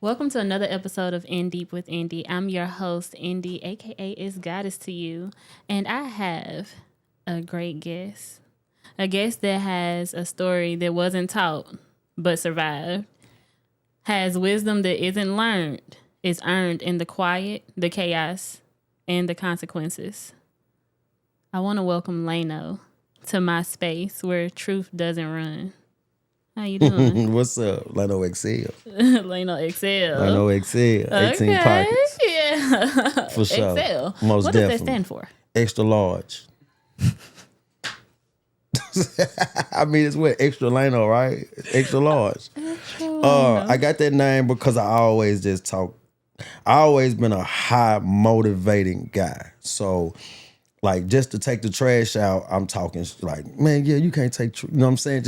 Welcome to another episode of InDeep with Indy. I'm your host, Indy, aka It's Goddess to You, and I have a great guest. A guest that has a story that wasn't taught but survived, has wisdom that isn't learned, is earned in the quiet, the chaos, and the consequences. I want to welcome Lano to my space where truth doesn't run. How you doing? What's up? Lano XL. Lano XL. Lano XL. 18 Okay. pockets. Yeah. For sure. XL. Most what definitely. does that stand for? Extra large. I mean, it's what? Extra Lano, right? Extra large. I got that name because I always just talk. I always been a high motivating guy. So, like, just to take the trash out, I'm talking like, man, yeah, you can't take, you know what I'm saying?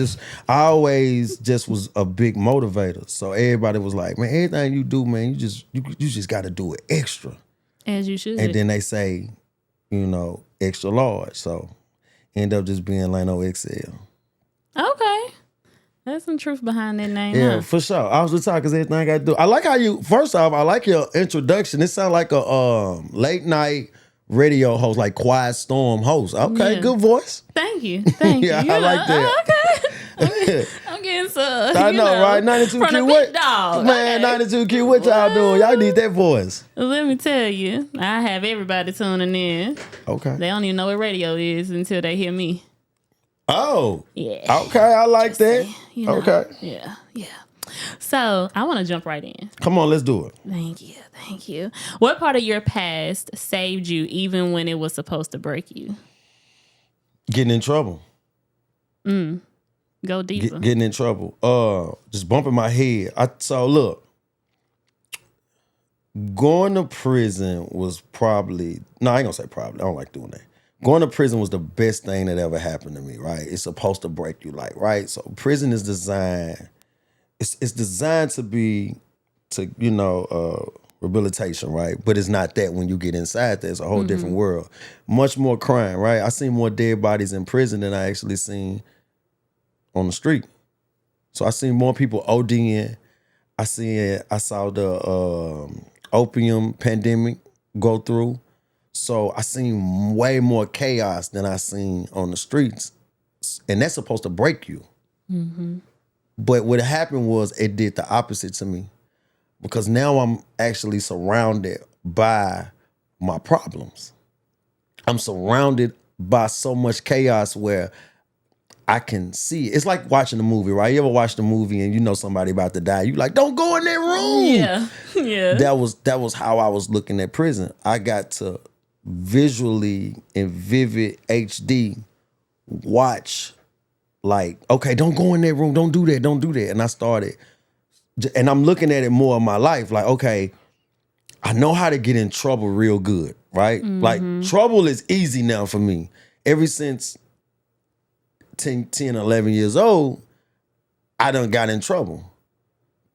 I always just was a big motivator. So everybody was like, man, everything you do, man, you just got to do it extra. As you should. And then they say, extra large. So end up just being Lano XL. Okay. There's some truth behind that name. Yeah, Huh? for sure. I was just talking because everything I got to do. I like how first off, I like your introduction. It sounds like a late night radio host, like Quiet Storm host. Okay, Yeah. good voice. Thank you. Thank Yeah, you. I like that. Okay. I'm getting some. I know, right? 92 from Q, the what? big dog. Man, Okay. 92 Q, what y'all doing? Y'all need that voice. Let me tell you, I have everybody tuning in. Okay. They don't even know what radio is until they hear me. Oh. Yeah. Okay, I like that. You know. Okay. Yeah. So I want to jump right in. Come on, let's do it. Thank you. What part of your past saved you even when it was supposed to break you? Getting in trouble. Go deeper. Getting in trouble. Just bumping my head. So look, going to prison was probably, no, I ain't gonna say probably. I don't like doing that. Going to prison was the best thing that ever happened to me, right? It's supposed to break you, like, right? So prison is designed, it's designed to be, rehabilitation, right? But it's not that. When you get inside there, it's a whole different world. Much more crime, right? I seen more dead bodies in prison than I actually seen on the street. So I seen more people ODing. I saw the opium pandemic go through. So I seen way more chaos than I seen on the streets. And that's supposed to break you. Mm-hmm. But what happened was it did the opposite to me. Because now I'm actually surrounded by my problems. I'm surrounded by so much chaos where I can see it. It's like watching a movie, right? You ever watch the movie and you know somebody about to die? You like, don't go in that room. Yeah. That was how I was looking at prison. I got to visually in vivid HD watch, like, okay, don't go in that room. Don't do that. And I started, and I'm looking at it more in my life. Like, okay, I know how to get in trouble real good, right? Like, trouble is easy now for me. Ever since 10, 11 years old, I done got in trouble.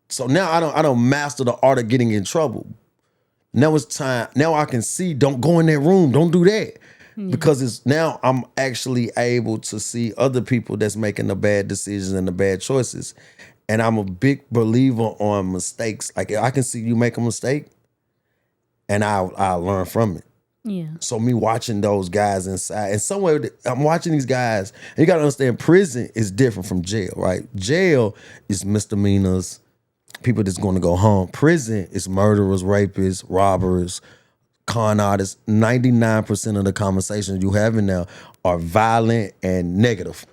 So now I don't master the art of getting in trouble. Now it's time. Now I can see, don't go in that room. Don't do that. Because now I'm actually able to see other people that's making the bad decisions and the bad choices. And I'm a big believer on mistakes. Like, I can see you make a mistake and I'll learn from it. Yeah. So me watching those guys inside, and somewhere I'm watching these guys, and you gotta understand, prison is different from jail, right? Jail is misdemeanors, people that's gonna go home. Prison is murderers, rapists, robbers, con artists. 99% of the conversations you have in there are violent and negative.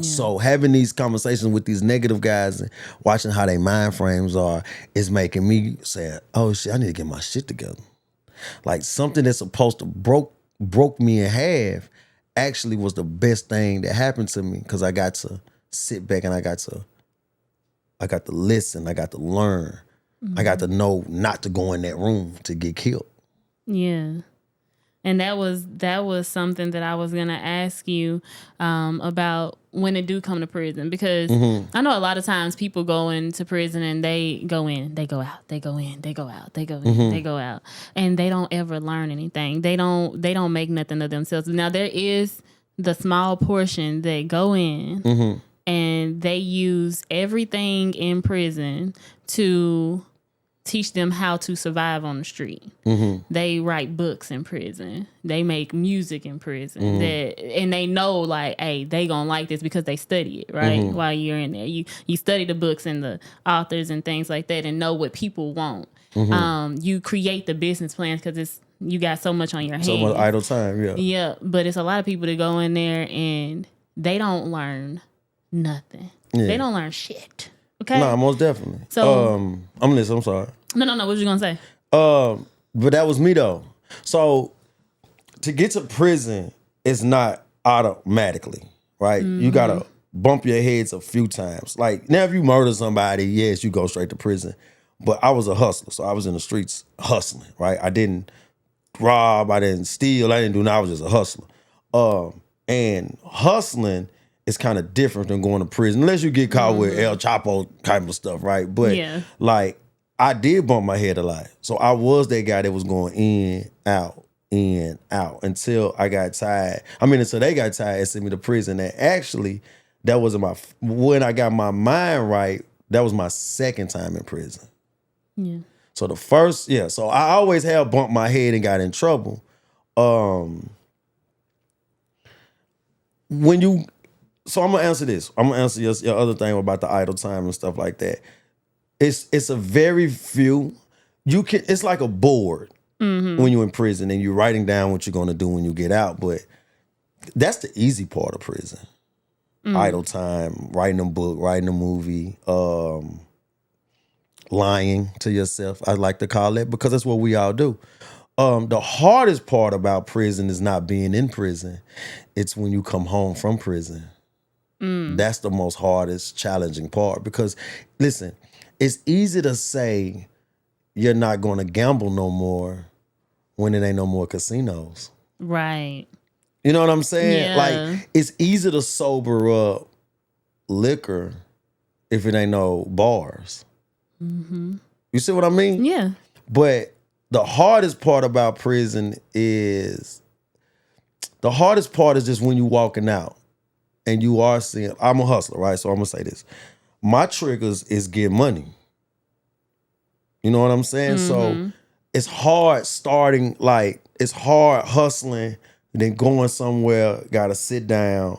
So having these conversations with these negative guys and watching how their mind frames are is making me say, oh shit, I need to get my shit together. Like, something that's supposed to broke me in half actually was the best thing that happened to me, because I got to sit back and I got to listen, I got to learn. I got to know not to go in that room to get killed. Yeah. And that was something that I was gonna ask you about when it do come to prison, because I know a lot of times people go into prison and they go in, they go out, they go in, they go out, they go in, they go out, and they don't ever learn anything. They don't make nothing of themselves. Now there is the small portion that go in and they use everything in prison to teach them how to survive on the street. They write books in prison. They make music in prison. And they know, like, hey, they gonna like this because they study it, right? While you're in there, you study the books and the authors and things like that, and know what people want. You create the business plans because you got so much on your hands. So much idle time, yeah. Yeah, but it's a lot of people that go in there and they don't learn nothing. Yeah. They don't learn shit. Okay. Nah, most definitely. So I'm listening. I'm sorry. No. What was you gonna say? But that was me though. So to get to prison is not automatically, right? You gotta bump your heads a few times. Like now, if you murder somebody, yes, you go straight to prison. But I was a hustler, so I was in the streets hustling, right? I didn't rob, I didn't steal, I didn't do nothing. I was just a hustler. And hustling is kind of different than going to prison, unless you get caught with El Chapo kind of stuff, right? But like, I did bump my head a lot. So I was that guy that was going in, out, until I got tired. I mean, until they got tired and sent me to prison. And actually, that wasn't when I got my mind right, that was my second time in prison. Yeah. So the first, so I always have bumped my head and got in trouble. So I'm gonna answer this. I'm gonna answer your other thing about the idle time and stuff like that. It's a very few. It's like a board when you're in prison and you're writing down what you're gonna do when you get out. But that's the easy part of prison. Idle time, writing a book, writing a movie, lying to yourself, I like to call it, because that's what we all do. The hardest part about prison is not being in prison. It's when you come home from prison. That's the most hardest, challenging part. Because, listen, it's easy to say you're not going to gamble no more when it ain't no more casinos. Right. You know what I'm saying? Yeah. Like, it's easy to sober up liquor if it ain't no bars. You see what I mean? Yeah. But the hardest part about prison is just when you walking out and you are seeing, I'm a hustler, right? So I'm gonna say this. My triggers is get money. You know what I'm saying? So it's hard starting, like, it's hard hustling, then going somewhere, gotta sit down,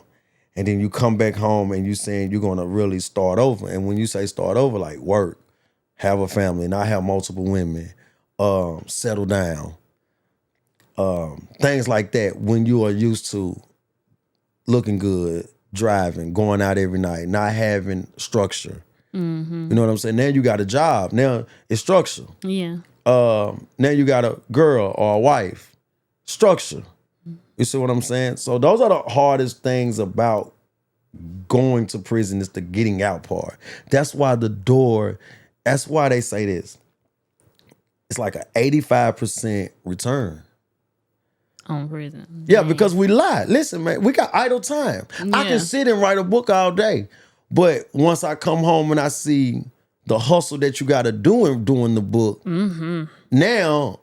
and then you come back home and you saying you're gonna really start over. And when you say start over, like work, have a family, not have multiple women, settle down, things like that. When you are used to looking good, driving, going out every night, not having structure. You know what I'm saying? Now you got a job. Now it's structure. Yeah. Now you got a girl or a wife. Structure. You see what I'm saying? So those are the hardest things about going to prison, is the getting out part. That's why that's why they say this. It's like an 85% return. On prison. Yeah, because we lie. Listen, man, we got idle time. I can sit and write a book all day. But once I come home and I see the hustle that you got to do in doing the book, now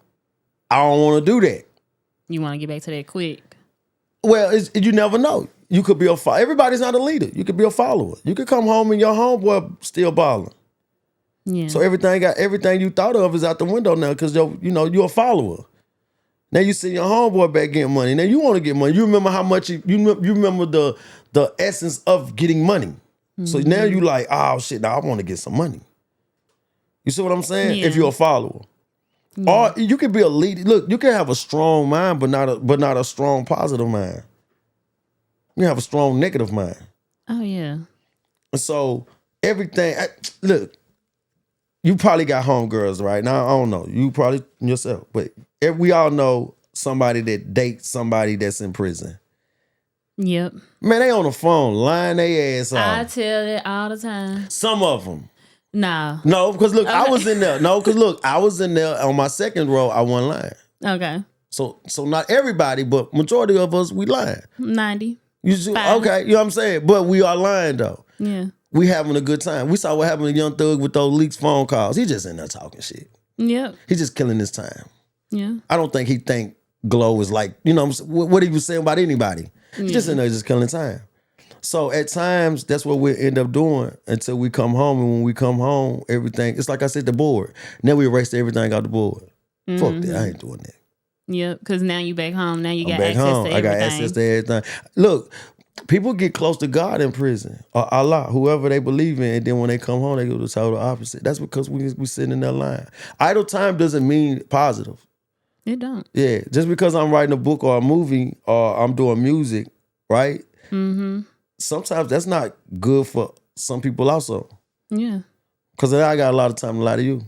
I don't want to do that. You want to get back to that quick. Well, you never know. You could be everybody's not a leader. You could be a follower. You could come home and your homeboy still balling. Yeah. So everything you thought of is out the window now, because you're a follower. Now you see your homeboy back getting money. Now you want to get money. You remember how much you remember the essence of getting money. So now you like, oh shit, now I want to get some money. You see what I'm saying? Yeah. If you're a follower. Yeah. Or you could be a leader. Look, you can have a strong mind, but not a strong positive mind. You have a strong negative mind. Oh yeah. And so everything, look, you probably got homegirls right now. I don't know. You probably yourself, but we all know somebody that dates somebody that's in prison. Yep. Man, they on the phone lying their ass off. I tell that all the time. Some of them. No. No, because look, I was in there. No, because look, I was in there on my second row. I wasn't lying. Okay. So not everybody, but majority of us, we lying. 90. You see, okay, you know what I'm saying? But we are lying though. Yeah. We having a good time. We saw what happened to Young Thug with those leaks phone calls. He just in there talking shit. Yep. He's just killing his time. Yeah. I don't think he think Glow is like, what he was saying about anybody. He's just in there just killing time. So at times, that's what we end up doing until we come home. And when we come home, everything, it's like I said, the board. Now we erased everything out the board. Fuck that, I ain't doing that. Yep, because now you back home. Now you I'm got back access home. to I everything. got access to everything. Look, people get close to God in prison, or Allah, whoever they believe in, and then when they come home, they go the total opposite. That's because we sitting in that line. Idle time doesn't mean positive. It don't. Yeah, just because I'm writing a book or a movie or I'm doing music, right? Mm-hmm. Sometimes that's not good for some people also. Yeah. Because I got a lot of time to lie to you.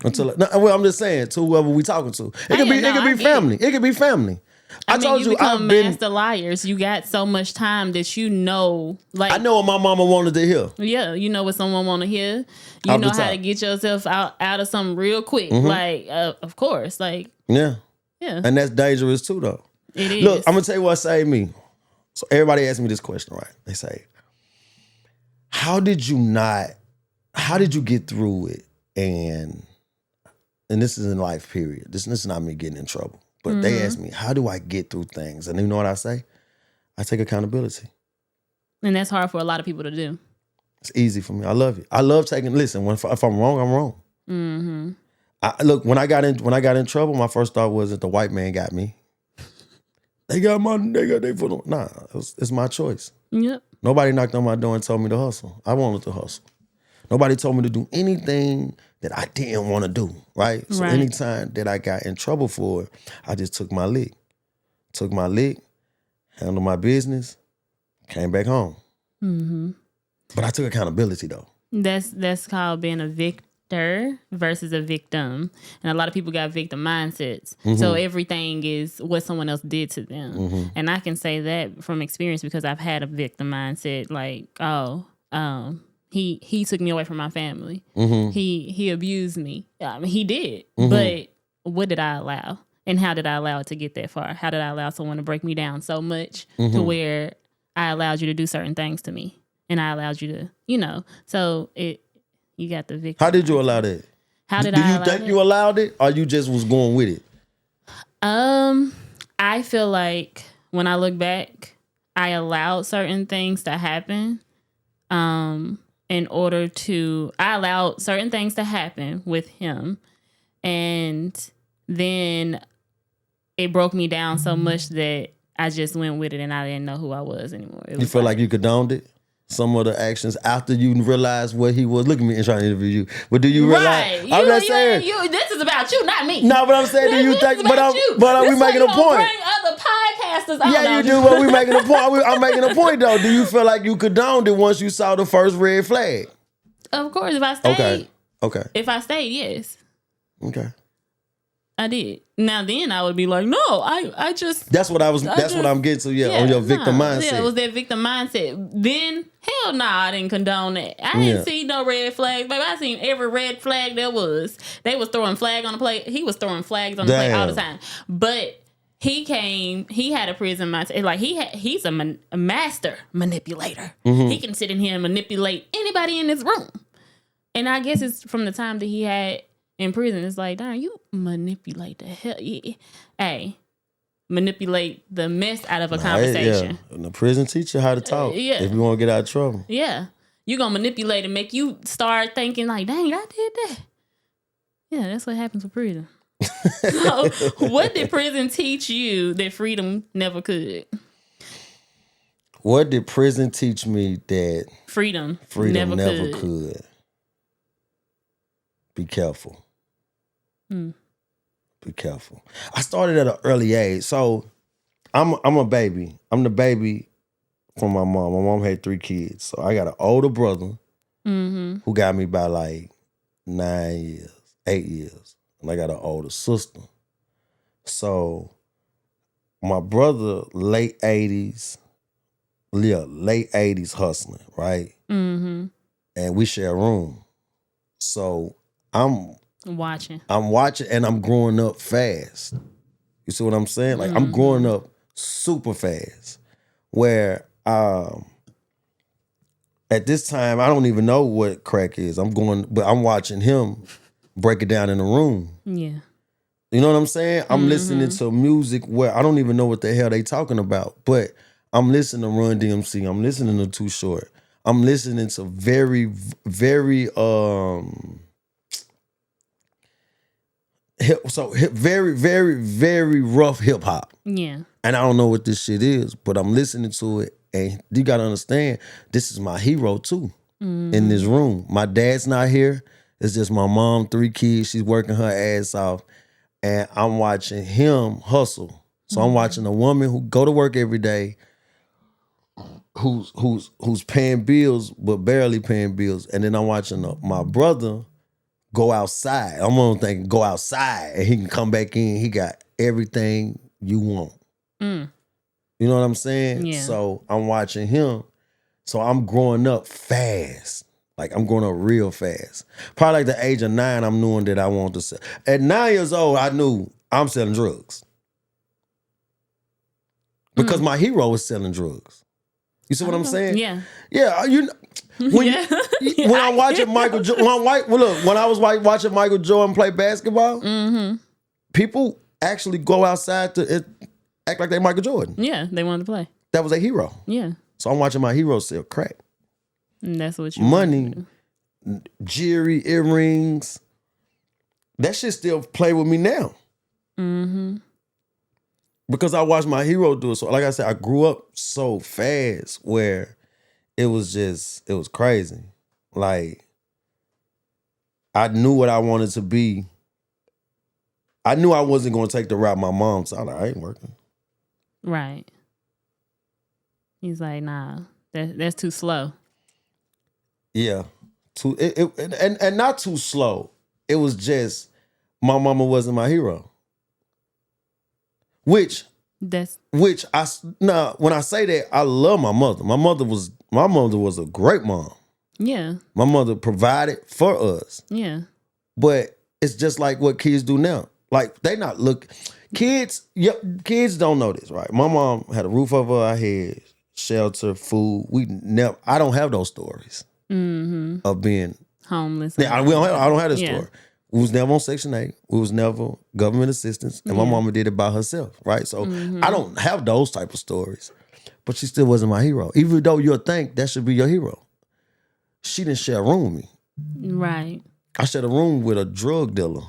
I'm just saying, to whoever we talking to. It could be family. It could be family. I mean, you become master liars. You got so much time that you know, like I know what my mama wanted to hear. Yeah, you know what someone want to hear. You know how to get yourself out of something real quick. Mm-hmm. Like, of course, like yeah. And that's dangerous too, though. It is. Look, I'm gonna tell you what saved me. So everybody asked me this question, right? They say, "How did you get through it?" And this is in life, period. This is not me getting in trouble. But they ask me, how do I get through things? And you know what I say? I take accountability. And that's hard for a lot of people to do. It's easy for me. I love it. I love listen, if I'm wrong, I'm wrong. Mm-hmm. Look, when I got in trouble, my first thought was that the white man got me. They got their foot on. Nah, it's my choice. Yep. Nobody knocked on my door and told me to hustle. I wanted to hustle. Nobody told me to do anything that I didn't want to do, right? So anytime that I got in trouble for it, I just took my lick. Handled my business, came back home. Mm-hmm. But I took accountability, though. That's called being a victor versus a victim. And a lot of people got victim mindsets. Mm-hmm. So everything is what someone else did to them. Mm-hmm. And I can say that from experience because I've had a victim mindset, like, He took me away from my family. Mm-hmm. He abused me. I mean, he did. Mm-hmm. But what did I allow? And how did I allow it to get that far? How did I allow someone to break me down so much to where I allowed you to do certain things to me? And I allowed you to, so you got the victim. How did you allow that? Do you think you allowed it or you just was going with it? I feel like when I look back, I allowed certain things to happen. I allowed certain things to happen with him. And then it broke me down so much that I just went with it and I didn't know who I was anymore. You feel like you condoned it? Some of the actions after you realized what he was. Look at me and trying to interview you. But do you realize? Right. I'm not saying. This is about you, not me. No, but I'm saying, do you think? But are we making a point? Bring other podcasters out. Yeah, you do. But we making a point. I'm making a point though. Do you feel like you condoned it once you saw the first red flag? Of course, if I stayed. Okay. If I stayed, yes. Okay. I did. Now then I would be like, no, I just. That's what I'm getting to. Yeah, on your victim mindset. Yeah, it was that victim mindset. Then hell no, I didn't condone that. I didn't see no red flags, baby. I seen every red flag there was. They was throwing flag on the plate. He was throwing flags on the plate all the time. But he had a prison mindset. Like he's a master manipulator. Mm-hmm. He can sit in here and manipulate anybody in this room. And I guess it's from the time that he had in prison, it's like, darn, you manipulate the hell. Yeah. Hey, manipulate the mess out of a conversation. Yeah. And the prison teach you how to talk. If you want to get out of trouble. Yeah. You're going to manipulate and make you start thinking like, dang, I did that. Yeah, that's what happens with prison. So, what did prison teach you that freedom never could? What did prison teach me that freedom never could? Be careful. Be careful. I started at an early age. So I'm a baby. I'm the baby from my mom. My mom had 3 kids. So I got an older brother who got me by like 9 years, 8 years. And I got an older sister. So my brother, late 80s hustling, right? Mm-hmm. And we share a room. So I'm watching and I'm growing up fast. You see what I'm saying? Like I'm growing up super fast. Where at this time I don't even know what crack is. But I'm watching him break it down in the room. Yeah. You know what I'm saying? I'm listening to music where I don't even know what the hell they talking about. But I'm listening to Run DMC. I'm listening to Too Short. I'm listening to very, very very, very, very rough hip hop. Yeah. And I don't know what this shit is, but I'm listening to it, and you gotta understand, this is my hero too. In this room. My dad's not here. It's just my mom, 3 kids. She's working her ass off. And I'm watching him hustle. So I'm watching a woman who go to work every day, who's paying bills, but barely paying bills. And then I'm watching my brother go outside. I'm gonna think go outside and he can come back in. He got everything you want. Mm. You know what I'm saying? Yeah. So I'm watching him. So I'm growing up fast. Like I'm growing up real fast. Probably like the age of 9, I'm knowing that I want to sell. At 9 years old, I knew I'm selling drugs. Because my hero was selling drugs. You see what I'm saying? Yeah. Yeah. When I'm watching Michael Jordan, when I was watching Michael Jordan play basketball, people actually go outside to act like they Michael Jordan. Yeah, they wanted to play. That was a hero. Yeah. So I'm watching my hero sell crack. And that's what you Money, jewelry, earrings. That shit still play with me now. Mm-hmm. Because I watched my hero do it. So like I said, I grew up so fast where it was crazy. Like, I knew what I wanted to be. I knew I wasn't going to take the route my mom said. I ain't working. Right. He's like, nah, that's too slow. Yeah. And not too slow. It was just my mama wasn't my hero. When I say that, I love my mother. My mother was a great mom. Yeah. My mother provided for us. Yeah. But it's just like what kids do now. Like kids don't know this, right? My mom had a roof over our head, shelter, food. I don't have those stories of being homeless. Yeah, I don't have this story. We was never on Section 8. We was never government assistance. And my mama did it by herself, right? So I don't have those type of stories. But she still wasn't my hero. Even though you'll think that should be your hero. She didn't share a room with me. Right. I shared a room with a drug dealer.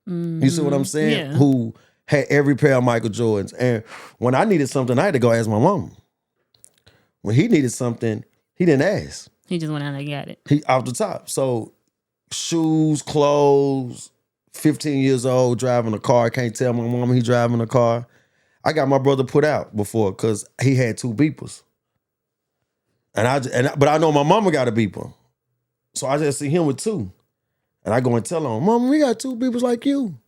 You see what I'm saying? Yeah. Who had every pair of Michael Jordans. And when I needed something, I had to go ask my mama. When he needed something, he didn't ask. He just went out and got it. He off the top. So shoes, clothes, 15 years old, driving a car. Can't tell my mama he driving a car. I got my brother put out before because he had 2 beepers. But I know my mama got a beeper. So I just see him with 2. And I go and tell him, Mama, we got 2 beepers like you.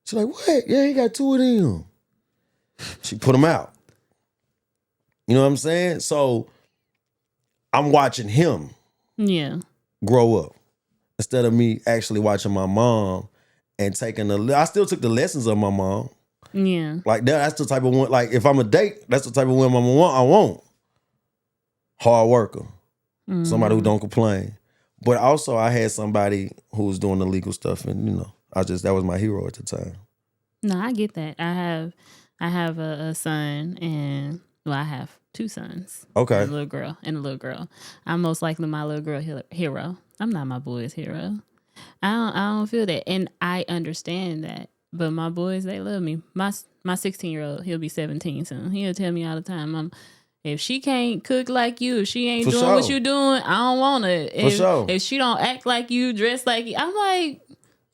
She's like, what? Yeah, he got 2 of them. She put them out. You know what I'm saying? So I'm watching him grow up instead of me actually watching my mom and I still took the lessons of my mom. Yeah. Like that's the type of one, like if I'm a date, that's the type of woman I want. Hard worker. Somebody who don't complain. But also I had somebody who was doing the legal stuff and that was my hero at the time. No, I get that. I have a son and I have 2 sons. Okay. A little girl and a little girl. I'm most likely my little girl hero. I'm not my boy's hero. I don't feel that. And I understand that. But my boys, they love me. My 16-year-old, he'll be 17 soon. He'll tell me all the time, if she can't cook like you, if she ain't doing what you doing, I don't want her. If she don't act like you, dress like you, I'm like,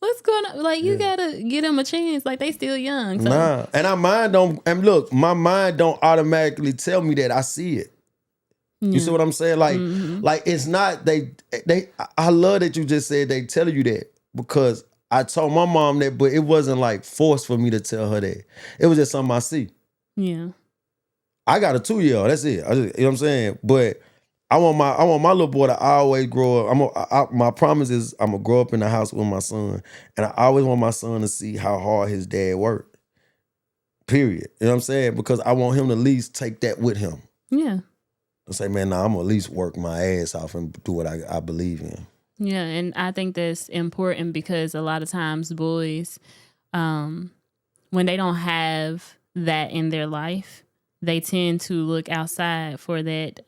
what's going on? Like, you gotta give them a chance. Like, they still young. So. Nah, and my mind don't automatically tell me that I see it. You see what I'm saying? Like it's not I love that you just said they tell you that because I told my mom that, but it wasn't like forced for me to tell her that. It was just something I see. Yeah. I got a 2-year-old. That's it. You know what I'm saying? But I want my little boy to always grow up. My promise is I'm gonna grow up in the house with my son, and I always want my son to see how hard his dad worked. Period. You know what I'm saying? Because I want him to at least take that with him. Yeah. And say, man, I'm gonna at least work my ass off and do what I believe in. Yeah, and I think that's important because a lot of times boys, when they don't have that in their life, they tend to look outside for that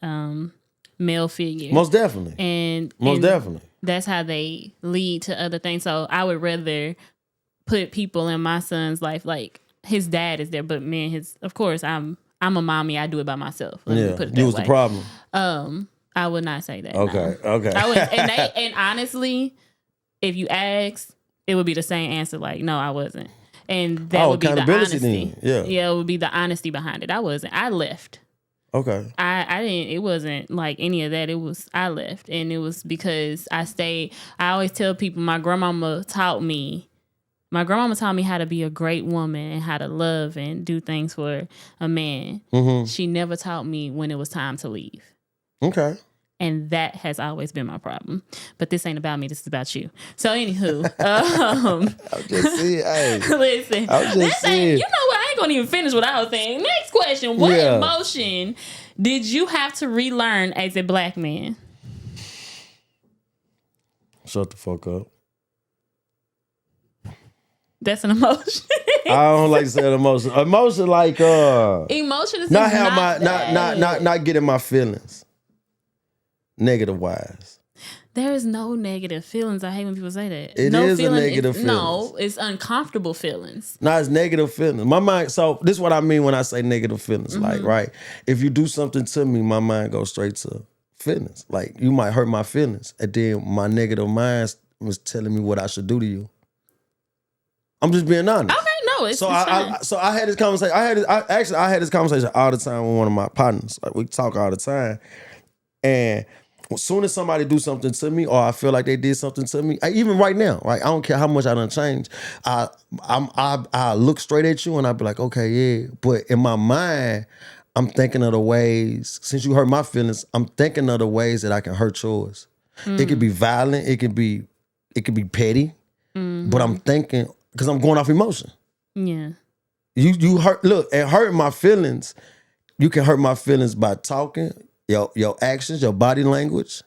male figure. Most definitely. And Definitely. That's how they lead to other things. So I would rather put people in my son's life, like his dad is there, but man, of course I'm a mommy. I do it by myself. Let me put it that you was way. the problem. I would not say that. Okay, no. okay. I would, and honestly, if you ask, it would be the same answer. Like, no, I wasn't. And that would be the honesty. Then. Yeah, it would be the honesty behind it. I wasn't. I left. Okay. I didn't. It wasn't like any of that. It was I left, and it was because I stayed. I always tell people my grandmama taught me. My grandmama taught me how to be a great woman and how to love and do things for a man. Mm-hmm. She never taught me when it was time to leave. Okay. And that has always been my problem. But this ain't about me. This is about you. So, anywho. I'm just saying. Hey, listen. I'm just saying. You know what? I ain't going to even finish what I was saying. Next question. What emotion did you have to relearn as a black man? Shut the fuck up. That's an emotion. I don't like to say an emotion. Emotion like emotion is not getting my feelings. Negative wise. There is no negative feelings. I hate when people say that. It is a negative feeling. No, it's uncomfortable feelings. No, it's negative feelings. My mind, so this is what I mean when I say negative feelings. Mm-hmm. Like, right, if you do something to me, my mind goes straight to feelings. Like, you might hurt my feelings. And then my negative mind was telling me what I should do to you. I'm just being honest. Okay, no, it's fine. So I had this conversation. I had this conversation all the time with one of my partners. Like, we talk all the time. And as soon as somebody do something to me, or I feel like they did something to me, even right now, right? I don't care how much I done changed. I look straight at you and I be like, okay, yeah. But in my mind, I'm thinking of the ways. Since you hurt my feelings, I'm thinking of the ways that I can hurt yours. It could be violent. It could be petty. Mm-hmm. But I'm thinking because I'm going off emotion. Yeah. You hurt. Look, and hurting my feelings. You can hurt my feelings by talking. Your actions, your body language,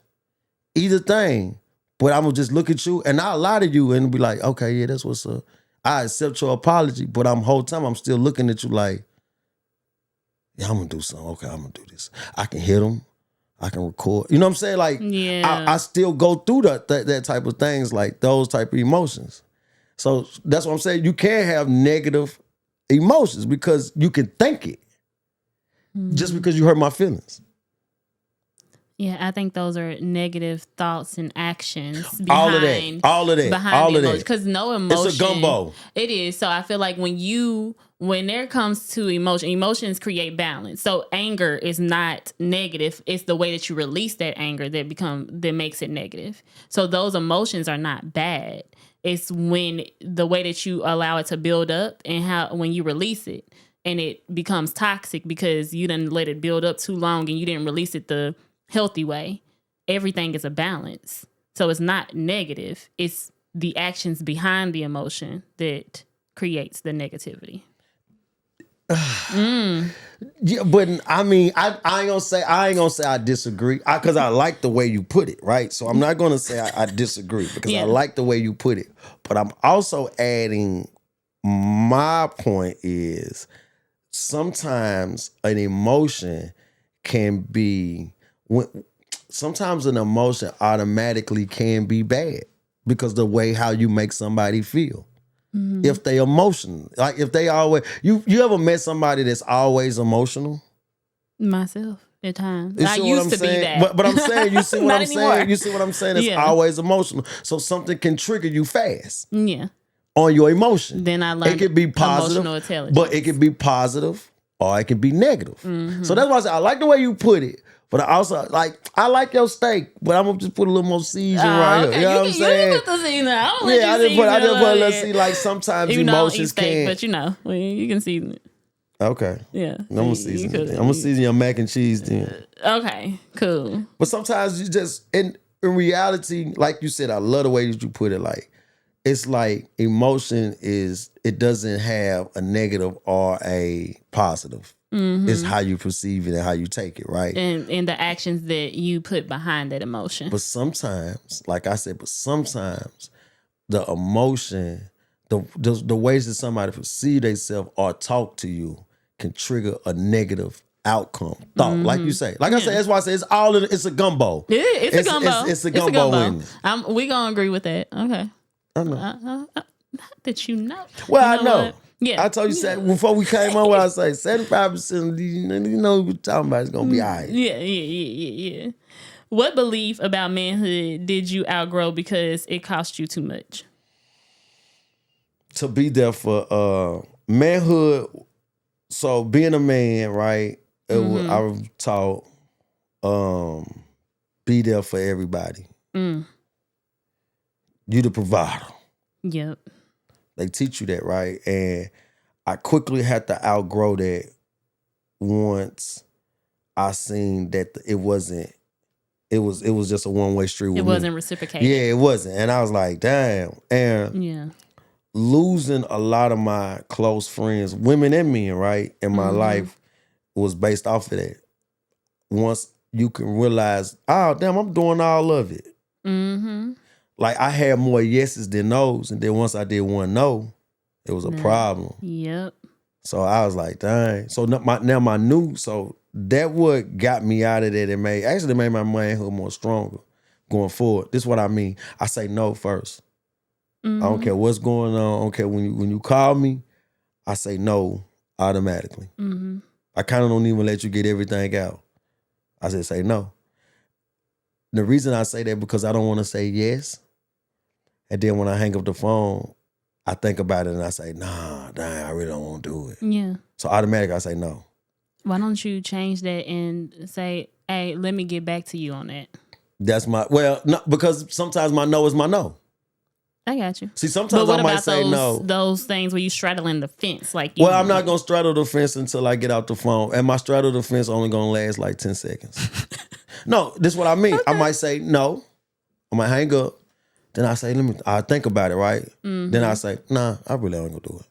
either thing. But I'm gonna just look at you and I'll lie to you and be like, okay, yeah, that's what's up. I accept your apology, but whole time I'm still looking at you like, yeah, I'm gonna do something. Okay, I'm gonna do this. I can hit them. I can record. You know what I'm saying? Like, yeah. I still go through that type of things, like those type of emotions. So that's what I'm saying. You can't have negative emotions because you can think it just because you hurt my feelings. Yeah, I think those are negative thoughts and actions behind all of that. Because no emotion, it's a gumbo. It is. So I feel like when there comes to emotions create balance. So anger is not negative. It's the way that you release that anger that makes it negative. So those emotions are not bad. It's when the way that you allow it to build up and when you release it and it becomes toxic because you didn't let it build up too long and you didn't release it the healthy way. Everything is a balance. So it's not negative. It's the actions behind the emotion that creates the negativity. Yeah, but I mean, I ain't gonna say I disagree because I like the way you put it, right? So I'm not gonna say I disagree because I like the way you put it. But I'm also adding my point is sometimes an emotion can be sometimes an emotion automatically can be bad because the way how you make somebody feel. Mm-hmm. If they emotional, like if they always, you ever met somebody that's always emotional? Myself at times. I used to be that. But I'm saying, you see what I'm anymore. saying? You see what I'm saying? It's always emotional. So something can trigger you fast. Yeah. On your emotion. Then I learned it could be positive, emotional intelligence. But it could be positive or it could be negative. Mm-hmm. So that's why I say I like the way you put it. But I also I like your steak, but I'm gonna just put a little more season right here. You know what I'm saying? You put the season. I don't I just put a little season. Like sometimes emotions can. But you can season it. Okay. Yeah. I'm gonna season it. I'm gonna season your mac and cheese then. Okay. Cool. But sometimes you just in reality, like you said, I love the way that you put it. Like it's like emotion it doesn't have a negative or a positive. Mm-hmm. It's how you perceive it and how you take it, right? And the actions that you put behind that emotion. But sometimes, like I said, the emotion, the ways that somebody perceive themselves or talk to you can trigger a negative outcome thought. Like you say, like I said, that's why I say it's all in, it's a gumbo. It's a gumbo. It's a gumbo in it. We gonna agree with that. Okay. I know. Not that you know. Well, You know I know. what? Yeah. I told you before we came on, what I say 75% of these, you know what we're talking about, it's gonna be all right. Yeah. What belief about manhood did you outgrow because it cost you too much? To be there for manhood. So being a man, right? I was taught be there for everybody. You the provider. Yep. They teach you that, right? And I quickly had to outgrow that once I seen that it wasn't. It was just a one-way street with me. It wasn't reciprocated. Yeah, it wasn't. And I was like, damn. And losing a lot of my close friends, women and men, right, in my life was based off of that. Once you can realize, oh, damn, I'm doing all of it. Like, I had more yeses than nos, and then once I did one no, it was a problem. Yep. So I was like, dang. So now my new, so that what got me out of that and made my manhood more stronger going forward. This is what I mean. I say no first. I don't care what's going on. I don't care when you call me, I say no automatically. I kind of don't even let you get everything out. I just say no. The reason I say that because I don't want to say yes. And then when I hang up the phone, I think about it and I say, nah, dang, I really don't want to do it. Yeah. So automatically I say no. Why don't you change that and say, hey, let me get back to you on that? That's no, because sometimes my no is my no. I got you. See, sometimes I might say no. Those things where you straddling the fence, like well, I'm not gonna straddle the fence until I get out the phone, and my straddle the fence only gonna last like 10 seconds. No, this is what I mean. Okay. I might say no. I might hang up. Then I say, I think about it, right? Then I say, nah, I really ain't gonna do it.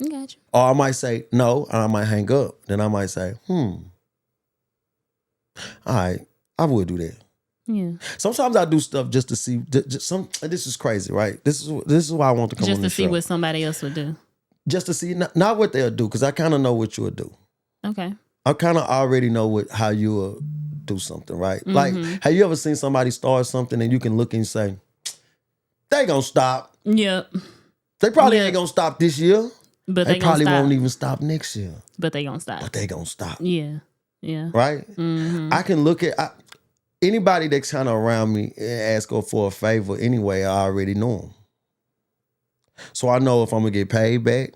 I got you. Or I might say no, and I might hang up. Then I might say, all right, I would do that. Yeah. Sometimes I do stuff just to see. This is crazy, right? This is why I want to come on the show. Just to see what somebody else would do. Just to see, not what they'll do, because I kind of know what you'll do. Okay. I kind of already know how you will do something, right? Like, have you ever seen somebody start something and you can look and say, they gonna stop. Yep. They probably ain't gonna stop this year. But they probably won't even stop next year. But they gonna stop. But they gonna stop. Yeah. Yeah. Right? I can look at anybody that's kind of around me and ask her for a favor anyway, I already know them. So I know if I'm gonna get paid back.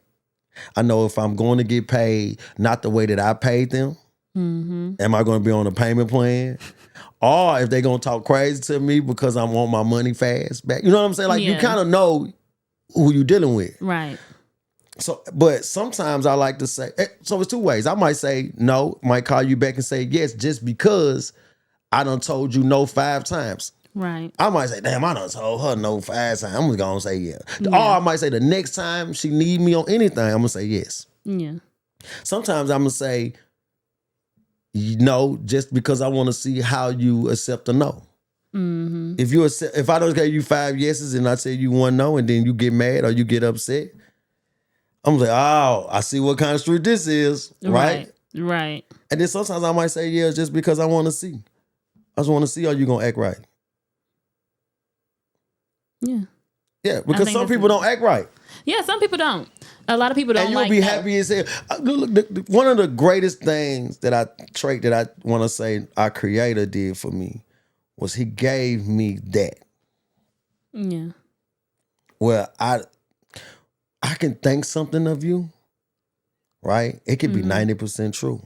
I know if I'm going to get paid not the way that I paid them. Am I gonna be on a payment plan? Or if they're gonna talk crazy to me because I want my money fast back. You know what I'm saying? Like you kind of know who you're dealing with. Right. So, but sometimes I like to say, so it's two ways. I might say no, might call you back and say yes, just because I done told you no 5 times. Right. I might say, damn, I done told her no 5 times. I'm just gonna say yeah. Or I might say the next time she need me on anything, I'm gonna say yes. Yeah. Sometimes I'm gonna say no, just because I want to see how you accept a no. If I don't give you 5 yeses and I tell you 1 no, and then you get mad or you get upset, I'm like, oh, I see what kind of street this is, right? Right. And then sometimes I might say yeah, just because I want to see. I just want to see how you gonna act right. Yeah. Yeah, because some people don't act right. Yeah, some people don't. A lot of people don't. And you'll be happy as hell. Look, one of the greatest things that I want to say our Creator did for me was He gave me that. Yeah. Well, I can think something of you, right? It could be 90% true,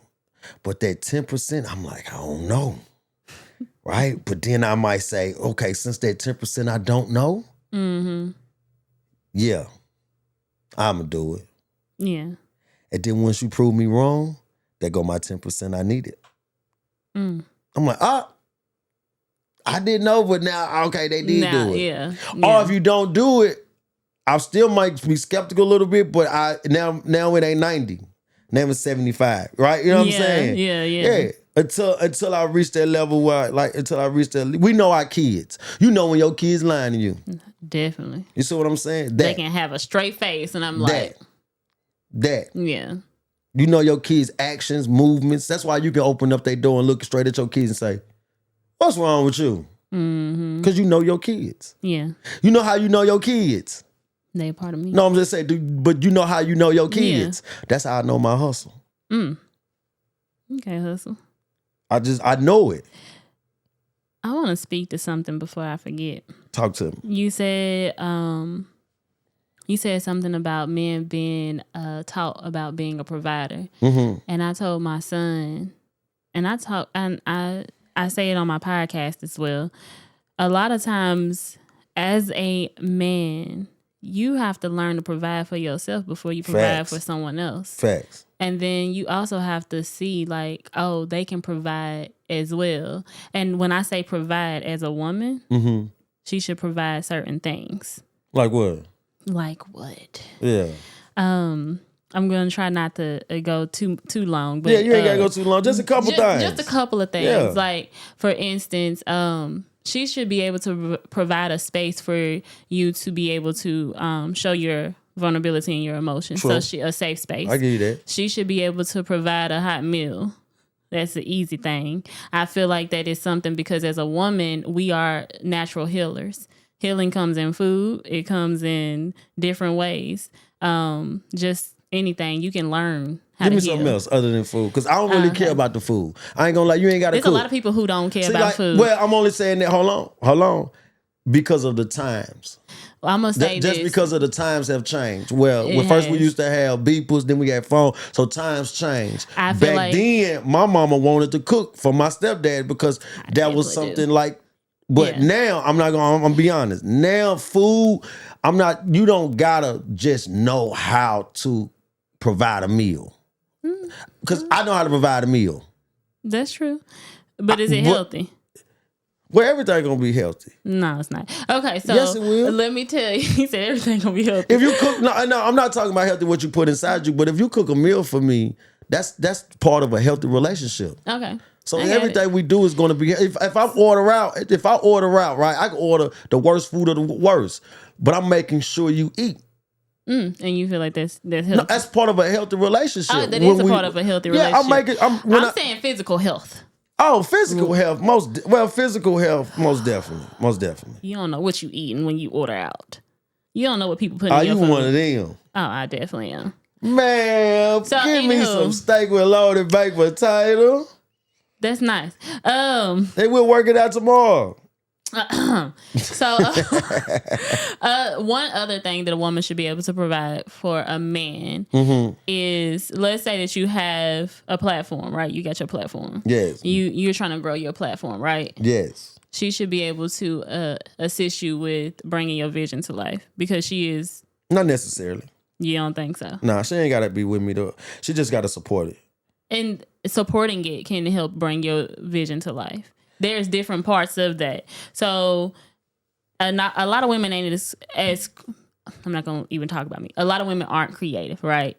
but that 10%, I'm like, I don't know, right? But then I might say, okay, since that 10% I don't know, yeah, I'm gonna do it. Yeah. And then once you prove me wrong, there go my 10% I needed. I'm like, I didn't know, but now, okay, they did do it. Yeah. Or if you don't do it, I still might be skeptical a little bit, but now it ain't 90. Now it's 75, right? You know what I'm saying? Yeah. Until I reach that level where, we know our kids. You know when your kids lying to you. Definitely. You see what I'm saying? They can have a straight face, and I'm like, that. yeah. You know your kids' actions, movements. That's why you can open up their door and look straight at your kids and say, "What's wrong with you?" Because you know your kids. Yeah. You know how you know your kids. They a part of me. No, I'm just saying, but you know how you know your kids. Yeah. That's how I know my hustle. Okay, hustle. I know it. I want to speak to something before I forget. Talk to me. You said something about men being taught about being a provider. And I told my son, and I say it on my podcast as well. A lot of times as a man, you have to learn to provide for yourself before you provide for someone else. Facts. And then you also have to see like, oh, they can provide as well. And when I say provide as a woman, she should provide certain things. Like what? Like what? Yeah. I'm gonna try not to go too long, but yeah, you ain't gotta go too long. Just a couple things. Just a couple of things. Yeah. Like for instance, she should be able to provide a space for you to be able to show your vulnerability and your emotions. True. So a safe space. I give you that. She should be able to provide a hot meal. That's the easy thing. I feel like that is something because as a woman, we are natural healers. Healing comes in food. It comes in different ways. Just anything you can learn how to heal. Give me something else other than food, because I don't really care about the food. I ain't gonna lie, you ain't got to cook. There's a lot of people who don't care about food. Well, I'm only saying that. Hold on. Because of the times. Well, I'm gonna say just because of the times have changed. Well, first we used to have beepers, then we had phone, so times changed. Back then, my mama wanted to cook for my stepdad because that was something like. But now I'm gonna be honest. Now food, you don't gotta just know how to provide a meal. Because I know how to provide a meal. That's true. But is it healthy? Well, everything gonna be healthy. No, it's not. Okay, so yes, it will. Let me tell you. He said everything gonna be healthy. If you cook, no, I'm not talking about healthy what you put inside you, but if you cook a meal for me, that's part of a healthy relationship. Okay. So everything we do is gonna be. If I order out, right, I can order the worst food of the worst, but I'm making sure you eat. And you feel like that's healthy. No, that's part of a healthy relationship. Oh, that is a part of a healthy relationship. I'm saying physical health. Oh, physical health, physical health, most definitely. You don't know what you eating when you order out. You don't know what people put in your food. Are you one of them? Oh, I definitely am. Man, so, give me some steak with loaded baked potato. That's nice. They will work it out tomorrow. So, one other thing that a woman should be able to provide for a man is, let's say that you have a platform, right? You got your platform. Yes. You're trying to grow your platform, right? Yes. She should be able to assist you with bringing your vision to life because she is. Not necessarily. You don't think so? Nah, she ain't got to be with me though. She just got to support it. And supporting it can help bring your vision to life. There's different parts of that. So a lot of women ain't as I'm not going to even talk about me. A lot of women aren't creative, right?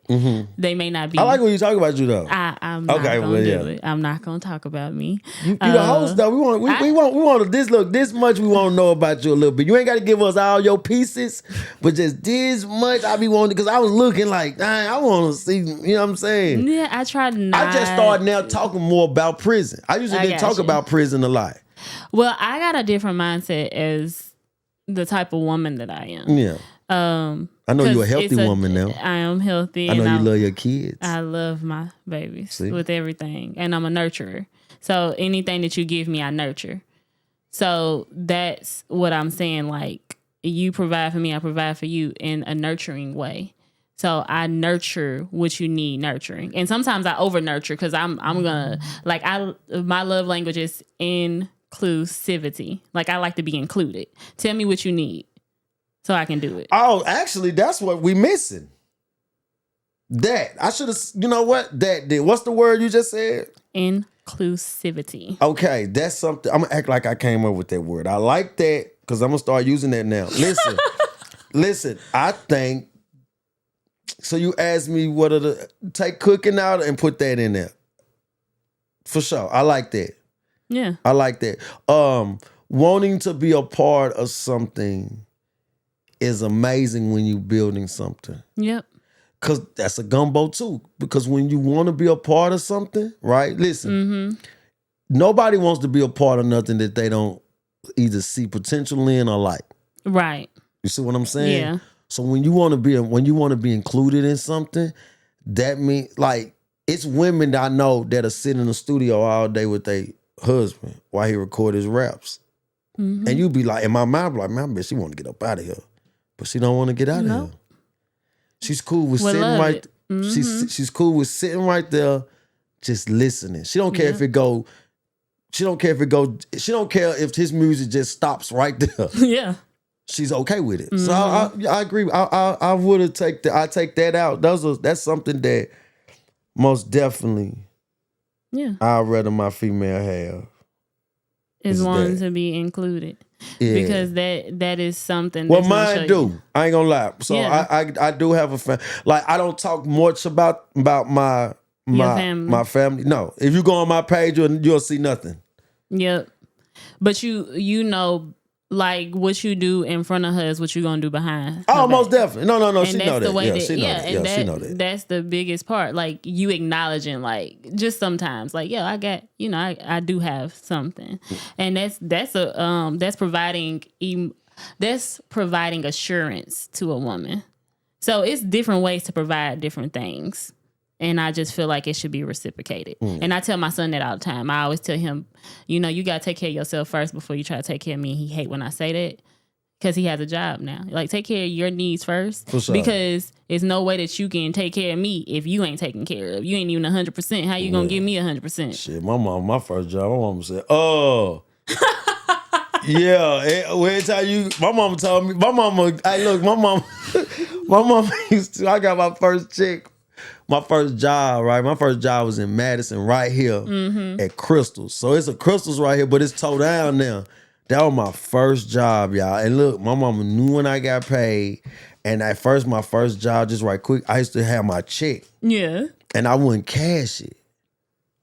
They may not be. I like when you talk about you though. I'm not going to do it. I'm not going to talk about me. You the host though. We want this much. We want to know about you a little bit. You ain't got to give us all your pieces, but just this much. I be wanting, because I was looking like, I want to see. You know what I'm saying? Yeah, I tried not. I just started now talking more about prison. I usually didn't talk about prison a lot. Well, I got a different mindset as the type of woman that I am. Yeah. I know you're a healthy woman now. I am healthy. I know you love your kids. I love my babies with everything. And I'm a nurturer. So anything that you give me, I nurture. So that's what I'm saying. Like, you provide for me, I provide for you in a nurturing way. So I nurture what you need nurturing. And sometimes I over nurture because I'm gonna, like, my love language is inclusivity. Like, I like to be included. Tell me what you need so I can do it. Oh, actually, that's what we missing. That. I should have, you know what? That did. What's the word you just said? Inclusivity. Okay, that's something. I'm going to act like I came up with that word. I like that because I'm going to start using that now. Listen, I think, so you asked me take cooking out and put that in there. For sure. I like that. Yeah. I like that. Wanting to be a part of something is amazing when you're building something. Yep. Cause that's a gumbo too. Because when you want to be a part of something, right? Listen, nobody wants to be a part of nothing that they don't either see potential in or like. Right. You see what I'm saying? Yeah. So when you want to be included in something, that means like it's women that I know that are sitting in the studio all day with their husband while he record his raps. And you be like, in my mind, like, man, I bet she want to get up out of here. But she don't want to get out of here. She's cool with sitting right. She's cool with sitting right there, just listening. She don't care if it go. She don't care if it go. She don't care if his music just stops right there. Yeah. She's okay with it. So I agree. I would have take that. I take that out. That's something that most definitely. Yeah. I'd rather my female have. Is wanting to be included. Yeah. Because that is something. Well, mine do. I ain't gonna lie. So I do have a family. Like I don't talk much about my family. No, if you go on my page, you'll see nothing. Yep. But you know, like what you do in front of her is what you gonna do behind. Oh, most definitely. No. And she that's know the that. way Yeah, she know that. Yeah, she know that. That's the biggest part. Like you acknowledging, like just sometimes, like I got, I do have something, and that's providing assurance to a woman. So it's different ways to provide different things. And I just feel like it should be reciprocated. And I tell my son that all the time. I always tell him, you got to take care of yourself first before you try to take care of me. He hate when I say that because he has a job now. Like, take care of your needs first. For sure. Because there's no way that you can take care of me if you ain't taken care of. You ain't even 100%. How you going to give me 100%? Shit, my first job, my mama said, oh. Yeah, every time my mama told me, hey, look, my mama used to, I got my first check. My first job, right? My first job was in Madison, right here at Crystals. So it's a Crystals right here, but it's towed down now. That was my first job, y'all. And look, my mama knew when I got paid. And at first, my first job, just right quick, I used to have my check. Yeah. And I wouldn't cash it.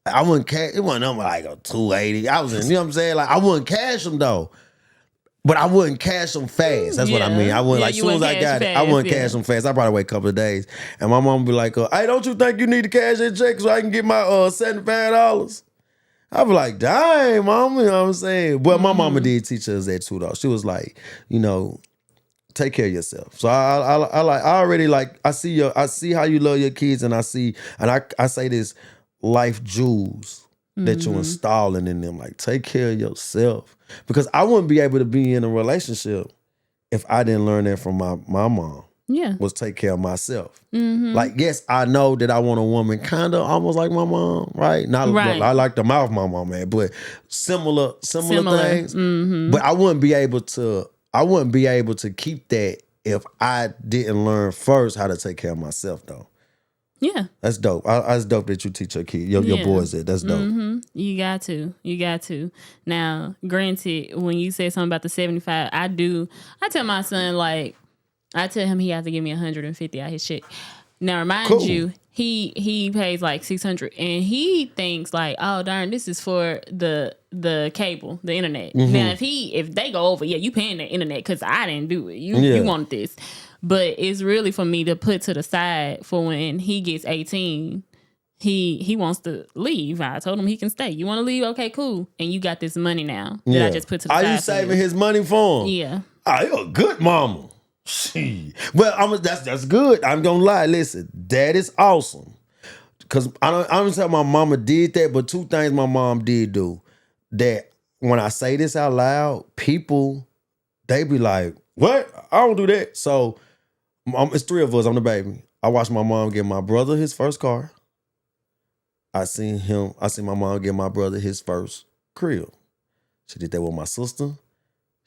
It wasn't number like a 280. I was in, you know what I'm saying? Like, I wouldn't cash them though. But I wouldn't cash them fast. That's what I mean. I wouldn't, like, as soon as I got it, I wouldn't cash them fast. I probably wait a couple of days. And my mom would be like, hey, don't you think you need to cash that check so I can get my $75? I'd be like, dang, mom, you know what I'm saying? Well, my mama did teach us that too, though. She was like, take care of yourself. So I see how you love your kids, and I say this life jewels that you're installing in them. Like, take care of yourself. Because I wouldn't be able to be in a relationship if I didn't learn that from my mom. Yeah. Was take care of myself. Like, yes, I know that I want a woman kind of almost like my mom, right? Not right. I like the mouth my mom had, but similar things. But I wouldn't be able to keep that if I didn't learn first how to take care of myself, though. Yeah. That's dope. That's dope that you teach your kid, your boys that. That's dope. You got to. Now, granted, when you say something about the 75, I tell my son, like, I tell him he has to give me 150 out his check. Now, remind you, he pays like 600, and he thinks like, oh darn, this is for the cable, the internet. Now, if they go over, you paying the internet because I didn't do it. You wanted this. But it's really for me to put to the side for when he gets 18. He wants to leave. I told him he can stay. You want to leave? Okay, cool. And you got this money now that I just put to the side. Are you saving his money for him? Yeah. Oh, you're a good mama. Well, that's good. I'm gonna lie. Listen, that is awesome. Cause I don't say my mama did that, but two things my mom did do. That when I say this out loud, people they be like, "What? I don't do that." So it's three of us. I'm the baby. I watched my mom get my brother his first car. I seen my mom get my brother his first crib. She did that with my sister.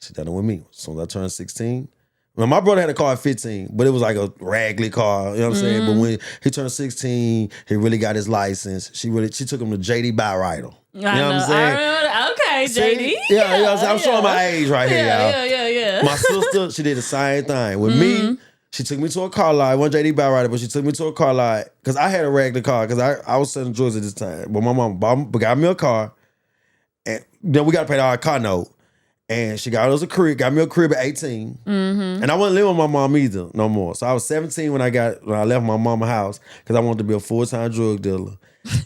She done it with me. As soon as I turned 16. Well, my brother had a car at 15, but it was like a raggedy car. You know what I'm saying? But when he turned 16, he really got his license. She took him to JD Byrider. You know what I'm saying? Okay, JD. I'm showing my age right here, y'all. Yeah. My sister, she did the same thing. With me, she took me to a car lot. One JD Byrider, but she took me to a car lot because I had a regular car because I was selling drugs at this time. But my mom got me a car, and then we got to pay our car note. And she got us a crib, got me a crib at 18. And I wasn't living with my mom either no more. So I was 17 when I left my mama's house because I wanted to be a full-time drug dealer.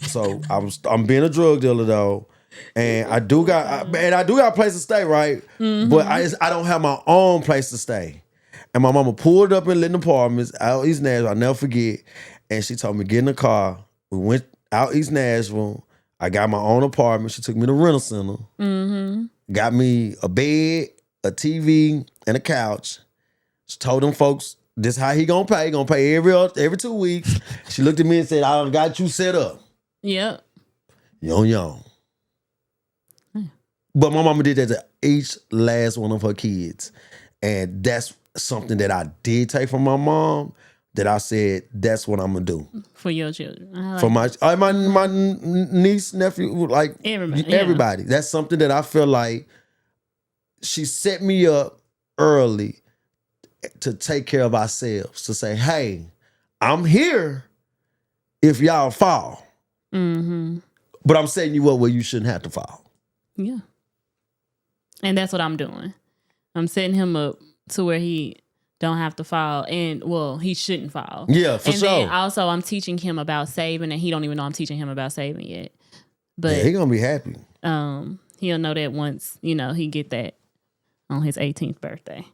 So I'm being a drug dealer though. And I do got a place to stay, right? But I don't have my own place to stay. And my mama pulled up in Linden Apartments out East Nashville. I'll never forget. And she told me, get in the car. We went out East Nashville. I got my own apartment. She took me to rental center. Got me a bed, a TV, and a couch. She told them folks, this how he gonna pay. He gonna pay every 2 weeks. She looked at me and said, I done got you set up. Yep. Yon. But my mama did that to each last one of her kids. And that's something that I did take from my mom that I said, that's what I'm going to do. For your children. For my niece, nephew, like everybody. Yeah. That's something that I feel like she set me up early to take care of ourselves. To say, hey, I'm here if y'all fall. But I'm setting you up where you shouldn't have to fall. Yeah. And that's what I'm doing. I'm setting him up to where he don't have to fall. And, well, he shouldn't fall. Yeah, for sure. And then also I'm teaching him about saving, and he don't even know I'm teaching him about saving yet. But yeah, he going to be happy. He'll know that once, he get that on his 18th birthday.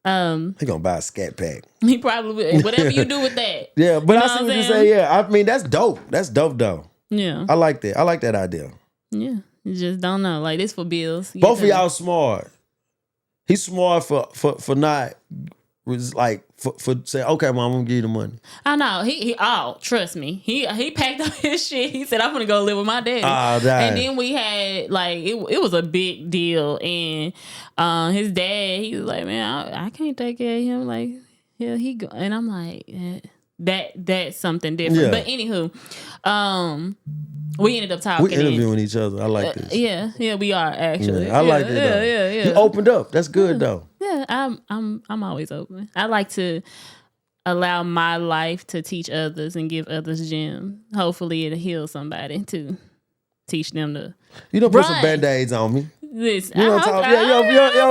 He going to buy a scat pack. He probably will. Whatever you do with that. Yeah, but I see what you say. Yeah, I mean, that's dope. That's dope, though. Yeah. I like that. I like that idea. Yeah. You just don't know. Like, this for bills. Both of y'all smart. He's smart for not like for saying, okay, mom, I'm gonna give you the money. I know. He trust me. He packed up his shit. He said, I'm gonna go live with my daddy. And then we had like it was a big deal. And his dad, he was like, man, I can't take care of him. Like, yeah, he go. And I'm like, that's something different. Yeah. But anywho, we ended up talking. We interviewing each other. I like this. Yeah, we are actually. Yeah, I like it. Yeah. You opened up. That's good though. Yeah, I'm always open. I like to allow my life to teach others and give others gems. Hopefully, it'll heal somebody to teach them to. You don't put some Band-Aids on me. Listen, you don't talk. Yeah, you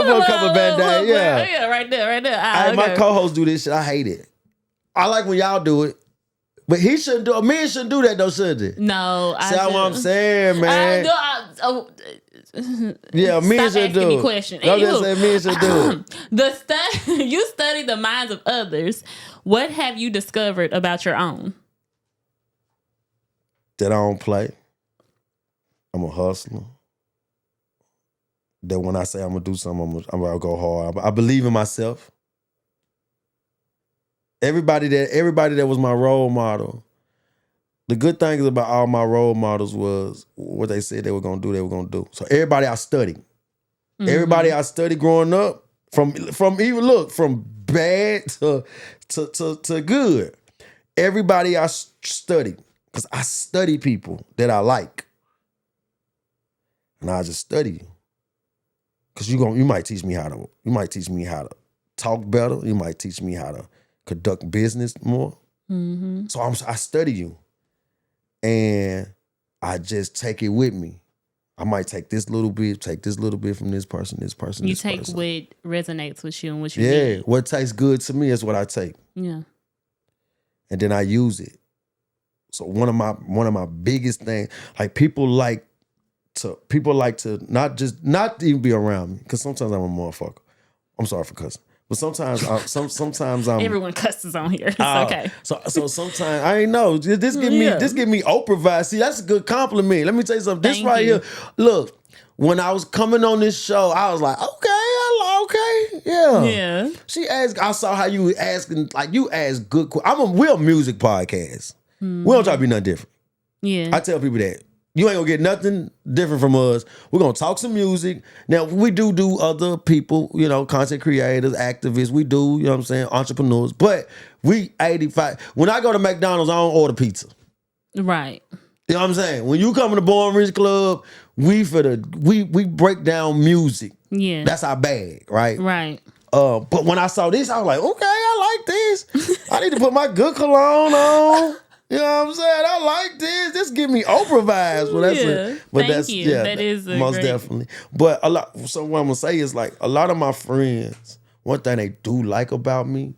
put a couple of Band-Aids. Yeah, right there. My co-hosts do this shit. I hate it. I like when y'all do it. But he shouldn't do it. Men shouldn't do that though, should they? No, See what I'm saying, man. Yeah, men should do it. Me question. I'm just saying men should do it. You study the minds of others. What have you discovered about your own? That I don't play. I'm a hustler. That when I say I'm gonna do something, I'm gonna go hard. I believe in myself. Everybody that was my role model. The good things about all my role models was what they said they were gonna do. So everybody I studied. Everybody I studied growing up, from bad to good. Everybody I studied. Because I study people that I like. And I just study you. Because you might teach me how to talk better. You might teach me how to conduct business more. So I study you. And I just take it with me. I might take this little bit from this person. You take what resonates with you and what you need. Yeah, what tastes good to me is what I take. Yeah. And then I use it. So one of my biggest things, like people like to not even be around me, because sometimes I'm a motherfucker. I'm sorry for cussing. But sometimes I'm everyone cusses on here. It's okay. So sometimes I ain't know. This give me Oprah vibes. See, that's a good compliment. Let me tell you something. This right here. Look, when I was coming on this show, I was like, okay, yeah. Yeah. She asked. I saw how you were asking. Like you asked good. We're a music podcast. We don't try to be nothing different. Yeah. I tell people that. You ain't gonna get nothing different from us. We're gonna talk some music. Now, we do other people, content creators, activists. We do, what I'm saying, entrepreneurs. But we 85. When I go to McDonald's, I don't order pizza. Right. You know what I'm saying? When you come to the Born Rich Club, we break down music. Yeah. That's our bag, right? Right. But when I saw this, I was like, okay, I like this. I need to put my good cologne on. You know what I'm saying? I like this. This give me Oprah vibes. Well, Thank you. That is a most great... definitely. But a lot. So what I'm gonna say is like a lot of my friends. One thing they do like about me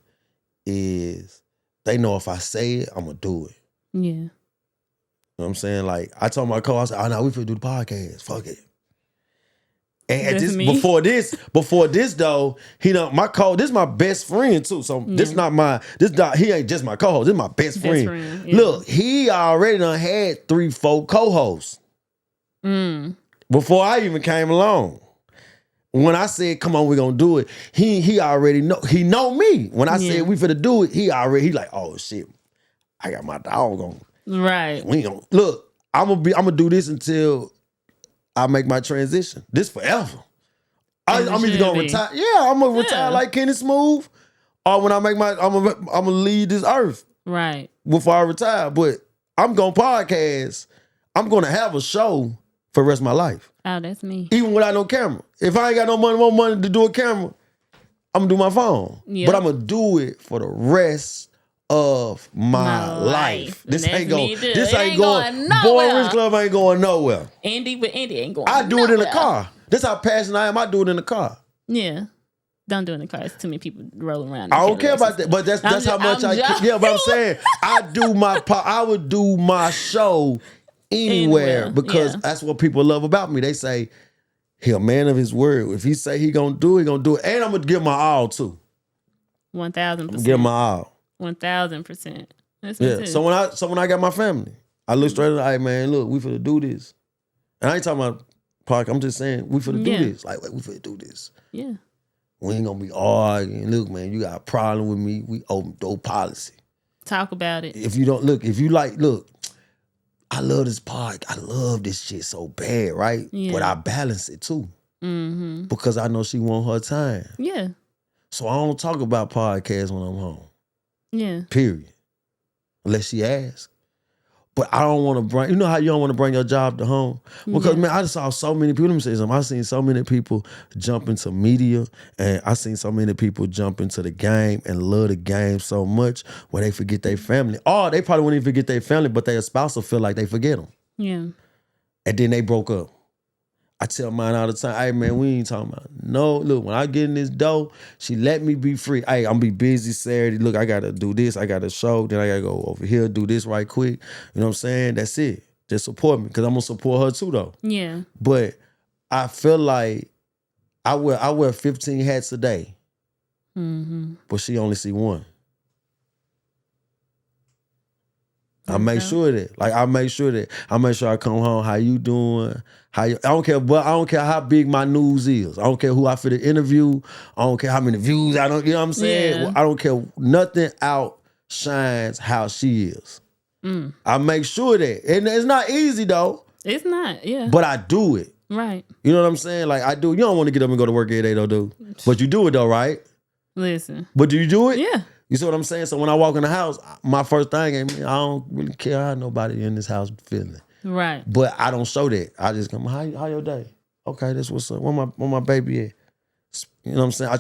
is they know if I say it, I'm gonna do it. Yeah. You know what I'm saying? Like I told my co, I said, "Oh no, we finna do the podcast. Fuck it." And at this, before this though, he know my this is my best friend too. So this not he ain't just my co-host. This is my best friend. Yeah. Look, he already done had 3-4 co-hosts before I even came along. When I said, "Come on, we're gonna do it," he already know me. When I said we finna do it, he like, "Oh shit, I got my dog on." Right. We ain't gonna look. I'm gonna do this until I make my transition. This forever. I'm either gonna retire. Yeah, I'm gonna retire like Kenny Smooth, or when I make I'm gonna leave this earth. Right. Before I retire, but I'm gonna podcast. I'm gonna have a show for the rest of my life. Oh, that's me. Even without no camera. If I ain't got more money to do a camera, I'm gonna do my phone. Yep. But I'm gonna do it for the rest of my life. This ain't going nowhere. Boy Rich Club ain't going nowhere. Indy ain't going I do nowhere. it in the car. That's how passionate I am. I do it in the car. Yeah. Don't do it in the car. It's too many people rolling around. I don't care about that, but that's how much I care. Yeah, but I'm saying I would do my show anywhere because that's what people love about me. They say he a man of his word. If he say he gonna do it, and I'm gonna give my all too. 1,000%. Give my all. 1,000%. That's yeah. So when I got my family, I look straight at them, hey man, look, we finna do this. And I ain't talking about park. I'm just saying we finna do this. Like we finna do this. Yeah. We ain't gonna be arguing. Look, man, you got a problem with me. We open door policy. Talk about it. If you I love this park. I love this shit so bad, right? Yeah. But I balance it too. Mm-hmm. Because I know she want her time. Yeah. So I don't talk about podcasts when I'm home. Yeah. Period. Unless she asks. But I don't want to bring, you know how you don't want to bring your job to home? Because, man, I just saw so many people, let me say something, I seen so many people jump into media and I seen so many people jump into the game and love the game so much where they forget their family. Or they probably wouldn't even forget their family, but their spouse will feel like they forget them. Yeah. And then they broke up. I tell mine all the time, hey, man, we ain't talking about no. Look, when I get in this dough, she let me be free. Hey, I'm be busy Saturday. Look, I got to do this. I got a show. Then I got to go over here, do this right quick. You know what I'm saying? That's it. Just support me because I'm going to support her too, though. Yeah. But I feel like I wear 15 hats a day. Mm-hmm. But she only see one. I make sure that. I make sure I come home. How you doing? I don't care how big my news is. I don't care who I fit to interview. I don't care how many views you know what I'm saying? Yeah. I don't care. Nothing outshines how she is. Mm. I make sure that. And it's not easy though. It's not, yeah. But I do it. Right. You know what I'm saying? Like I do. You don't want to get up and go to work every day though, dude. But you do it though, right? Listen. But do you do it? Yeah. You see what I'm saying? So when I walk in the house, my first thing ain't, I don't really care how nobody in this house feeling. Right. But I don't show that. I just come, how your day? Okay, that's what's up. Where my baby at? You know what I'm saying? I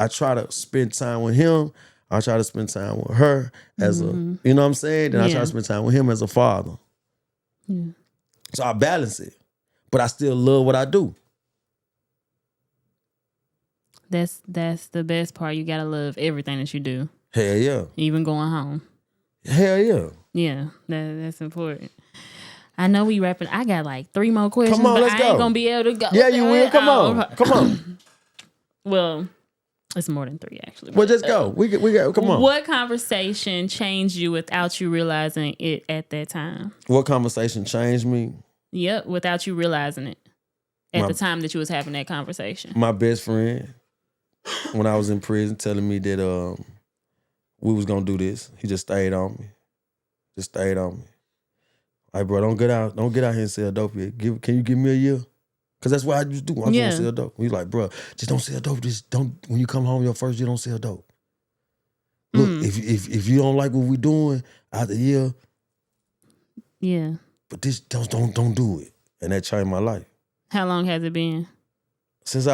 try to spend time with him. I try to spend time with her as a, you know what I'm saying? Then I try to spend time with him as a father. Yeah. So I balance it. But I still love what I do. That's the best part. You gotta love everything that you do. Hell yeah. Even going home. Hell yeah. Yeah, that's important. I know we rapping. I got like 3 more questions, come on, but let's I go. ain't gonna be able to go. Yeah, you will. Come on. Well, it's more than 3 actually. Well, just go. We got. Come on. What conversation changed you without you realizing it at that time? What conversation changed me? Yep, without you realizing it at the time that you was having that conversation. My best friend, when I was in prison, telling me that we was gonna do this. He just stayed on me. Like, bro, don't get out here and sell dope yet. Can you give me a year? Cause that's what I used to do. I was gonna sell dope. He's like, bro, just don't sell dope. Just don't. When you come home your first year, don't sell dope. Look, if you don't like what we doing after a year, yeah. But this don't do it. And that changed my life. How long has it been? Since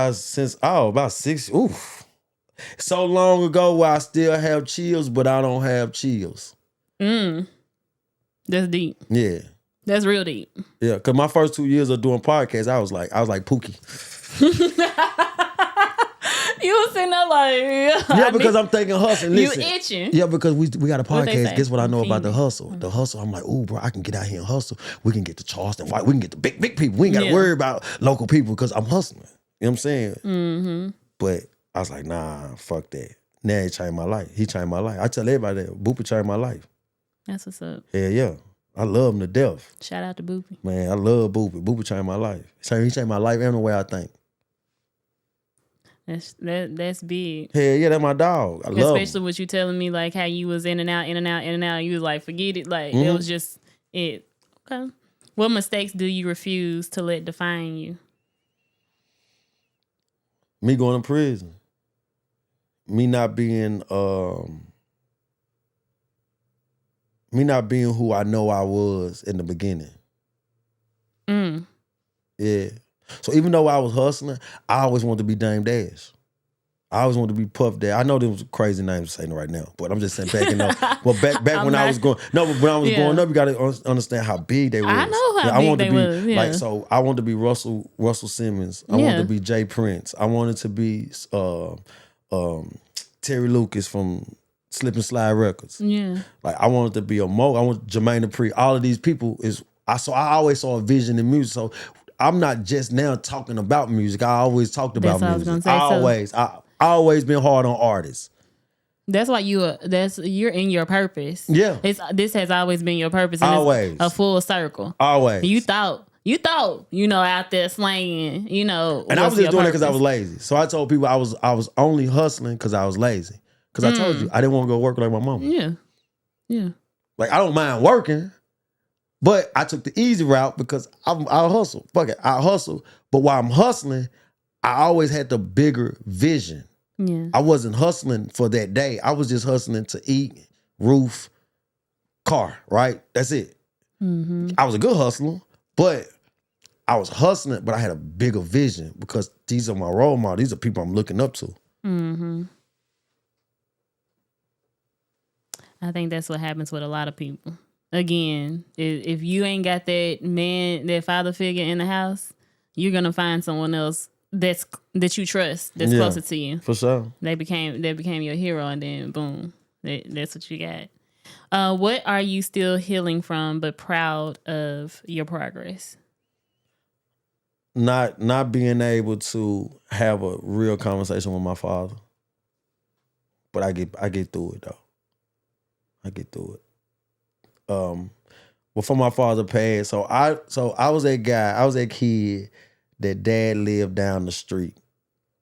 about 6. Oof. So long ago where I still have chills, but I don't have chills. That's deep. Yeah. That's real deep. Yeah, because my first 2 years of doing podcasts, I was like Pookie. You was sitting there like, Yeah, because I'm thinking hustling. Listen, you itching. yeah, because we got a What they podcast. say? Guess what I know about the Feed me. hustle? The hustle, I'm like, oh, bro, I can get out here and hustle. We can get the Charleston White. We can get the big people. We ain't got to Yeah. worry about local people because I'm hustling. You know what I'm saying? Mm-hmm. But I was like, nah, fuck that. Now he changed my life. He changed my life. I tell everybody that. Boopy changed my life. That's what's up. Hell yeah. I love him to death. Shout out to Boopy. Man, I love Boopy. Boopy changed my life. He changed my life and the way I think. That's big. Hell yeah, that's my dog. I love Especially him. with you telling me like how you was in and out. You was like, forget it. Like it was just it. Okay. What mistakes do you refuse to let define you? Me going to prison. Me not being who I know I was in the beginning. Mm. Yeah. So even though I was hustling, I always wanted to be Dame Dash. I always wanted to be Puff Daddy. I know them was crazy names saying right now, but I'm just saying back in the well back when I was going but when I was growing up, you gotta understand how big they was. I know how I big wanted they to be was. Yeah. like so I wanted to be Russell Simmons. I wanted to be Jay Prince. I wanted to be Terry Lucas from Slip and Slide Records. Yeah. Like I wanted to be a Mo. I want Jermaine Dupri. All of these people I always saw a vision in music. So I'm not just now talking about music. I always talked about That's what I was music. gonna say. I always been hard on artists. That's why you're in your purpose. Yeah. This has always been your purpose. And Always. it's a full circle. Always. You thought, out there slanging, And I was just doing it because I was lazy. So I told people I was only hustling because I was lazy. Because I told you I didn't want to go work like my mama. Yeah. Yeah. Like I don't mind working, but I took the easy route because I'll hustle. Fuck it, I'll hustle. But while I'm hustling, I always had the bigger vision. Yeah. I wasn't hustling for that day. I was just hustling to eat, roof, car, right? That's it. Mm-hmm. I was a good hustler, but I was hustling, but I had a bigger vision because these are my role models. These are people I'm looking up to. Mm-hmm. I think that's what happens with a lot of people. Again, if you ain't got that father figure in the house, you're gonna find someone else that you trust, that's closer to you. For sure. They became your hero, and then boom, that's what you got. What are you still healing from, but proud of your progress? Not being able to have a real conversation with my father, but I get through it though. I get through it. Before my father passed, so I was that kid that dad lived down the street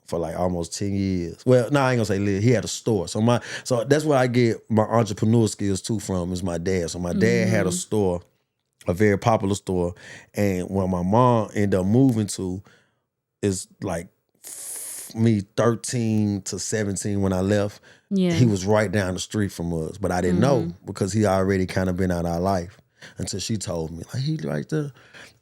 for like almost 10 years. Well, no, I ain't gonna say live. He had a store. So that's where I get my entrepreneur skills too from, is my dad. So my dad had a store, a very popular store. And when my mom ended up moving to, is like me 13 to 17 when I left. Yeah. He was right down the street from us. But I didn't know because he already kind of been out of our life until she told me. Like, he right there.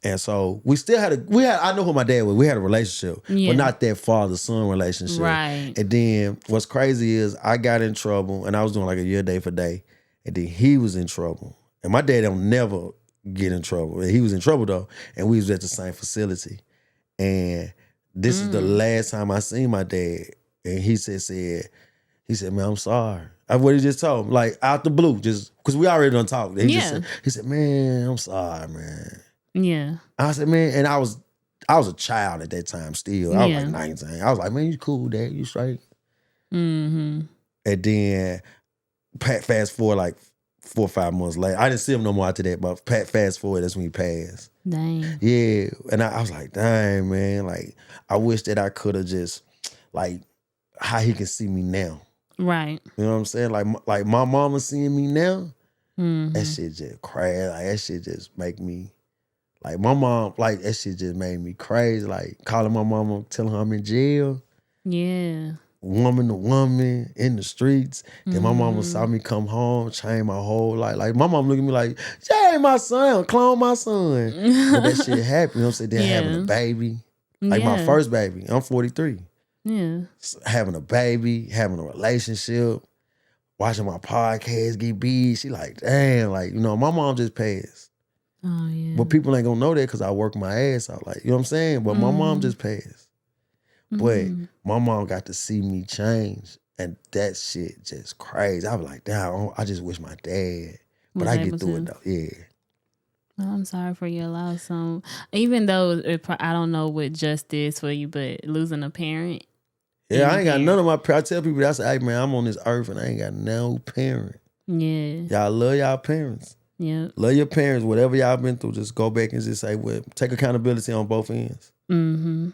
And so we still had I know who my dad was. We had a relationship, but not that father-son relationship. Right. And then what's crazy is I got in trouble and I was doing like a year day for day. And then he was in trouble. And my dad don't never get in trouble. He was in trouble though. And we was at the same facility. And this is the last time I seen my dad. And he said, man, I'm sorry. That's what he just told me. Like out the blue, just because we already done talked. He said, man, I'm sorry, man. Yeah. I said, man, and I was a child at that time still. I was like 19. I was like, man, you cool, Dad? You straight? Mm-hmm. And then fast forward like 4 or 5 months later. I didn't see him no more after that, but fast forward, that's when he passed. Dang. Yeah. And I was like, dang, man. Like, I wish that I could have just, like, how he can see me now. Right. You know what I'm saying? Like my mama seeing me now, that shit just crazy. Like, that shit just make me, like, my mom, like, that shit just made me crazy. Like, calling my mama, telling her I'm in jail. Yeah. Woman to woman in the streets. Then my mama saw me come home, changed my whole life. Like, my mom looked at me like, Jay, my son, clone my son. But that shit happened. You know what I'm saying? Then having a baby. Like, my first baby. I'm 43. Yeah. Having a baby, having a relationship. watching my podcast get big. She like, damn, like, my mom just passed. Oh, yeah. But people ain't gonna know that because I work my ass out. Like, you know what I'm saying? But my mom just passed. But my mom got to see me change. And that shit just crazy. I was like, damn, I just wish my dad. But I get through it though. Yeah. Well, I'm sorry for your loss. Even though I don't know what justice for you, but losing a parent. Yeah, I ain't got none of my parents. I tell people, I say, hey, man, I'm on this earth and I ain't got no parent. Yeah. Y'all love y'all parents. Yeah. Love your parents. Whatever y'all been through, just go back and just say, well, take accountability on both ends. Mm-hmm.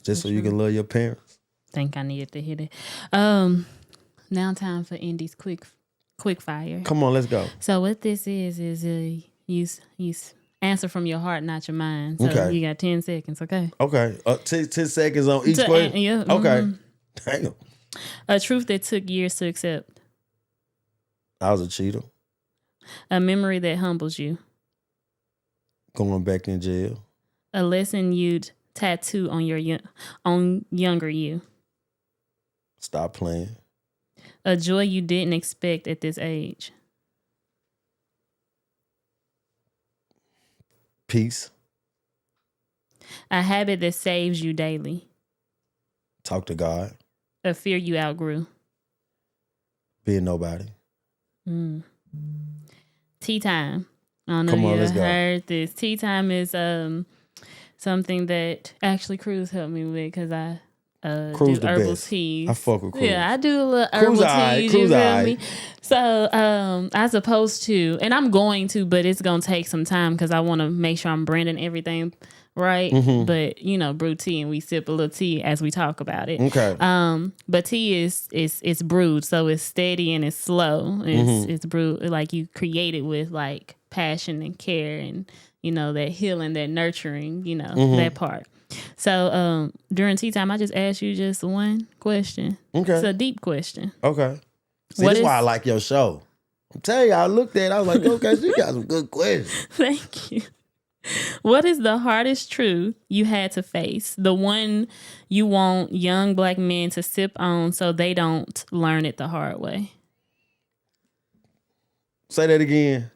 Just so you can love your parents. Think I needed to hit it. Now time for Indy's quick fire. Come on, let's go. So what this is you answer from your heart, not your mind. So okay. You got 10 seconds, okay? Okay. 10 seconds on each question? Yeah. Okay. Damn. A truth that took years to accept. I was a cheater. A memory that humbles you. Going back in jail. A lesson you'd tattoo on younger you. Stop playing. A joy you didn't expect at this age. Peace. A habit that saves you daily. Talk to God. A fear you outgrew. Being nobody. Tea time. I don't know if you heard this. Tea time is something that actually Cruz helped me with because I Cruz do herbal teas. I fuck with Cruz. Yeah, I do a little herbal teas. You feel me? So I supposed to, and I'm going to, but it's gonna take some time because I want to make sure I'm branding everything right. Mm-hmm. But brew tea and we sip a little tea as we talk about it. Okay. But tea is brewed, so it's steady and it's slow. It's brewed like you create it with like passion and care and that healing, that nurturing, that part. So during tea time, I just asked you just one question. Okay. It's a deep question. Okay. See, this is why I like your show. I'm telling you, I looked at it, I was like, okay, she got some good questions. Thank you. What is the hardest truth you had to face? The one you want young Black men to sip on so they don't learn it the hard way? Say that again.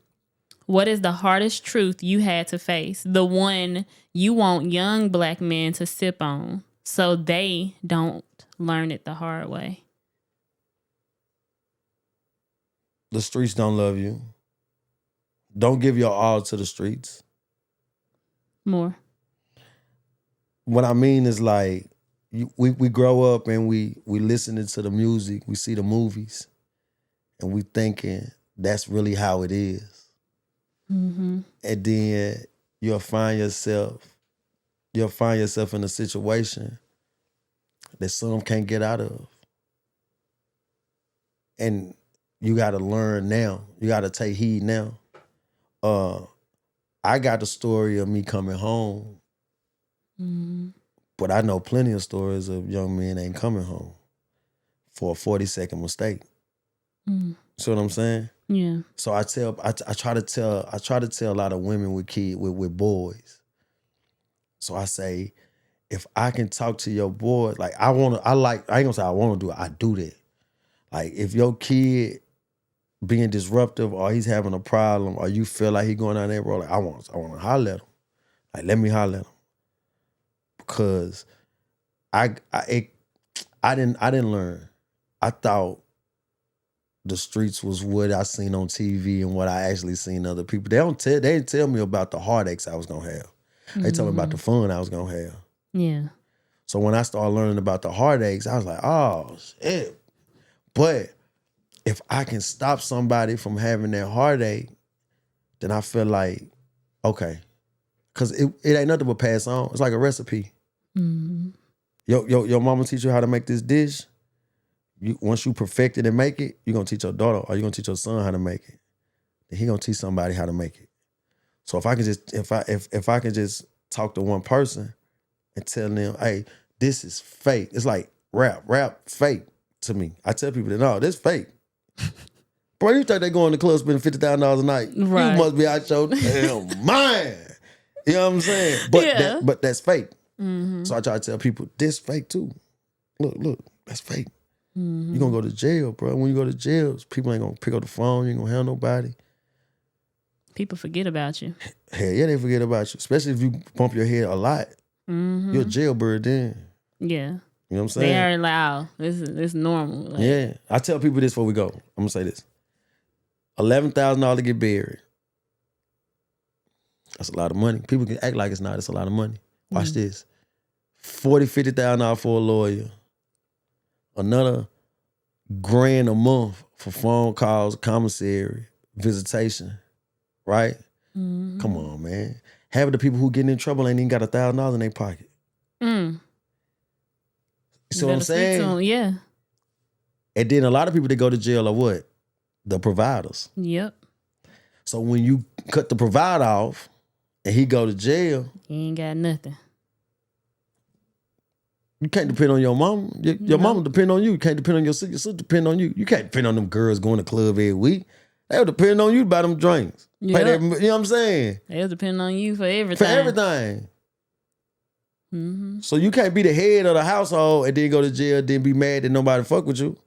What is the hardest truth you had to face? The one you want young Black men to sip on so they don't learn it the hard way? The streets don't love you. Don't give your all to the streets. More. What I mean is like, we grow up and we listening to the music, we see the movies, and we thinking that's really how it is. Mm-hmm. And then you'll find yourself in a situation that some can't get out of. And you got to learn now. You got to take heed now. I got the story of me coming home, but I know plenty of stories of young men ain't coming home for a 40-second mistake. See what I'm saying? Yeah. So I try to tell a lot of women with kids, with boys. So I say, if I can talk to your boy, like I ain't gonna say I want to do it, I do that. Like if your kid being disruptive or he's having a problem or you feel like he going down that road, like I want to holler at him. Like let me holler at him. Because I didn't learn. I thought the streets was what I seen on TV and what I actually seen other people. They didn't tell me about the heartaches I was gonna have. They told me about the fun I was gonna have. Yeah. So when I started learning about the heartaches, I was like, oh shit. But if I can stop somebody from having that heartache, then I feel like, okay. Cause it ain't nothing but pass on. It's like a recipe. Mm-hmm. Your mama teach you how to make this dish. Once you perfect it and make it, you're gonna teach your daughter or you're gonna teach your son how to make it. Then he gonna teach somebody how to make it. So if I can just talk to one person and tell them, hey, this is fake. It's like rap fake to me. I tell people that no, this fake. Bro, you think they going to the club spending $50,000 a night? Right. You must be out your damn mind. You know what I'm saying? But but that's fake. Mm-hmm. So I try to tell people, this fake too. Look, that's fake. You're going to go to jail, bro. When you go to jail, people ain't going to pick up the phone. You ain't going to have nobody. People forget about you. Hell yeah, they forget about you. Especially if you bump your head a lot. You're a jailbird then. Yeah. You know what I'm saying? They are like, oh, this is normal. Like, yeah. I tell people this before we go. I'm going to say this. $11,000 to get buried. That's a lot of money. People can act like it's not. It's a lot of money. Watch this. $40,000, $50,000 for a lawyer. Another grand a month for phone calls, commissary, visitation. Right? Come on, man. Half of the people who getting in trouble ain't even got $1,000 in their pocket. You see what I'm saying? Yeah. And then a lot of people that go to jail are what? The providers. Yep. So when you cut the provider off and he go to jail, he ain't got nothing. You can't depend on your mom. Your mama depend on you. You can't depend on your sister. Your sister depend on you. You can't depend on them girls going to club every week. They'll depend on you to buy them drinks. Yep. You know what I'm saying? They'll depend on you for everything. For everything. So you can't be the head of the household and then go to jail, then be mad that nobody fuck with you.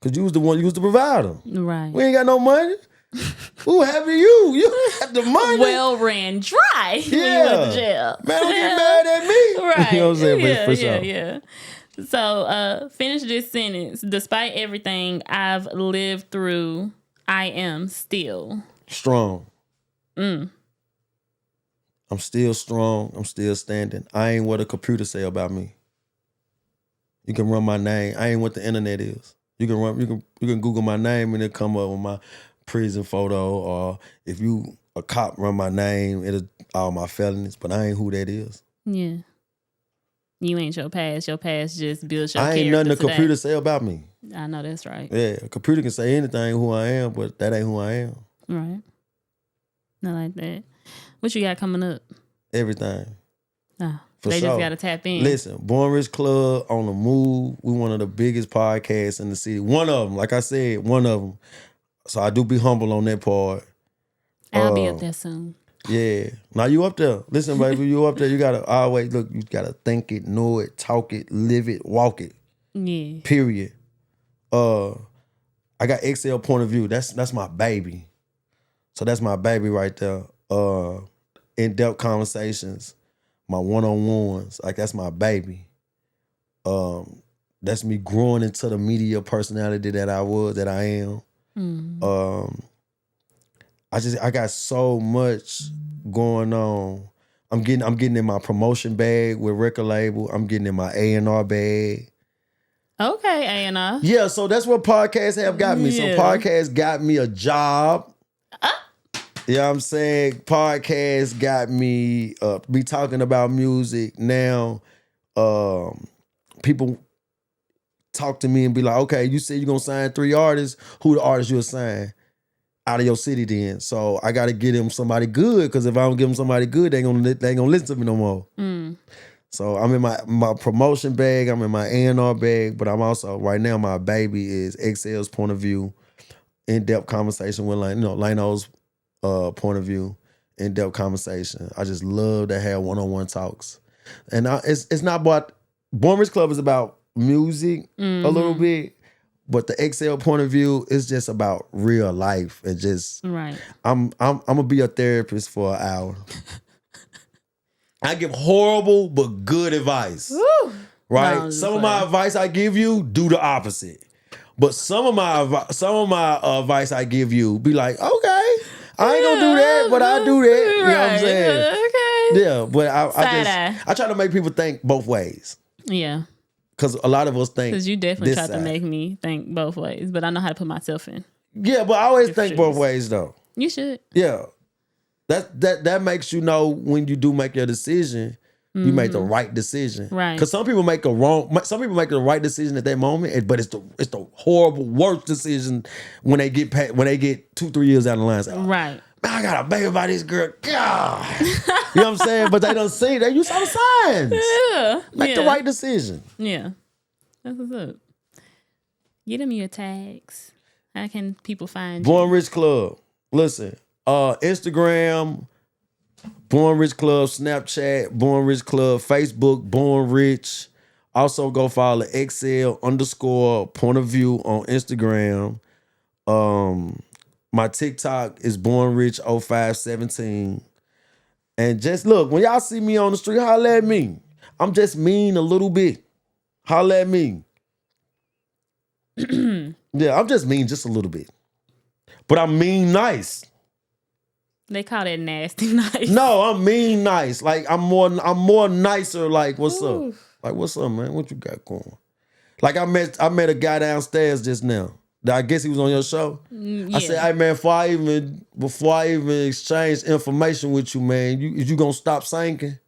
Because you was the one, you was the provider. Right. We ain't got no money. Who happy you? You have the money. Well ran dry when you went to jail. Man, don't get mad at me. Right. You know what I'm saying? Yeah. So finish this sentence. Despite everything I've lived through, I am still strong. I'm still strong. I'm still standing. I ain't what a computer say about me. You can run my name. I ain't what the internet is. You can Google my name and it'll come up with my prison photo, or if you a cop run my name, it'll all my felonies, but I ain't who that is. Yeah. You ain't your past. Your past just builds your character. I ain't nothing a today. computer say about me. I know that's right. Yeah, a computer can say anything who I am, but that ain't who I am. Right. Not like that. What you got coming up? Everything. Oh, For they sure. just got to tap in. Listen, Born Rich Club on the move. We one of the biggest podcasts in the city. One of them, like I said, one of them. So I do be humble on that part. I'll be up there soon. Yeah. Now you up there. Listen, baby, you up there. You gotta always look. You gotta think it, know it, talk it, live it, walk it. Yeah. Period. I got XL point of view. That's my baby. So that's my baby right there. In-depth conversations, my one-on-ones. Like that's my baby. That's me growing into the media personality that I am. I got so much going on. I'm getting in my promotion bag with record label. I'm getting in my A&R bag. Okay, A&R. Yeah, so that's what podcasts have got me. Yeah. So podcasts got me a job. You know what I'm saying? Podcasts got me be talking about music. Now people talk to me and be like, okay, you said you're gonna sign 3 artists. Who the artists you'll sign out of your city then? So I gotta get them somebody good, because if I don't give them somebody good, they ain't gonna listen to me no more. So I'm in my promotion bag, I'm in my A&R bag, but I'm also, right now, my baby is XL's point of view, in-depth conversation with Lano's point of view, in-depth conversation. I just love to have one-on-one talks. And it's not about, Born Rich Club is about music a little bit, but the XL point of view is just about real life. And just, right. I'm gonna be a therapist for an hour. I give horrible but good advice. Woo. Right? No, some of my advice I give you, do the opposite. But some of my advice I give you, be like, okay, I ain't gonna do that, but I do that. You know what I'm saying? Okay. Yeah, but I try to make people think both ways. Yeah. Because a lot of us think. Because you definitely this tried to make me think both ways, but I know how to put myself in. Yeah, but I always think both ways though. You should. Yeah. That makes you know when you do make your decision, you make the right decision. Right. Because some people make the right decision at that moment, but it's the horrible worst decision when they get 2-3 years down the line. Like, right. Man, I got a baby by this girl. God. You know what I'm saying? But they don't see that. You saw the signs. Yeah. Make the right decision. Yeah. That's what's up. Get them your tags. How can people find you? Born Rich Club. Listen. Instagram, Born Rich Club, Snapchat, Born Rich Club, Facebook, Born Rich. Also go follow XL_point of view on Instagram. My TikTok is bornrich0517. And just look, when y'all see me on the street, holla at me. I'm just mean a little bit. Holla at me. Yeah, I'm just mean just a little bit. But I'm mean nice. They call that nasty nice. No, I'm mean nice. Like I'm more nicer. Like what's up? Like what's up, man? What you got going? Like I met a guy downstairs just now. I guess he was on your show. Yeah. I said, hey man, before I even exchange information with you, man, you gonna stop singing?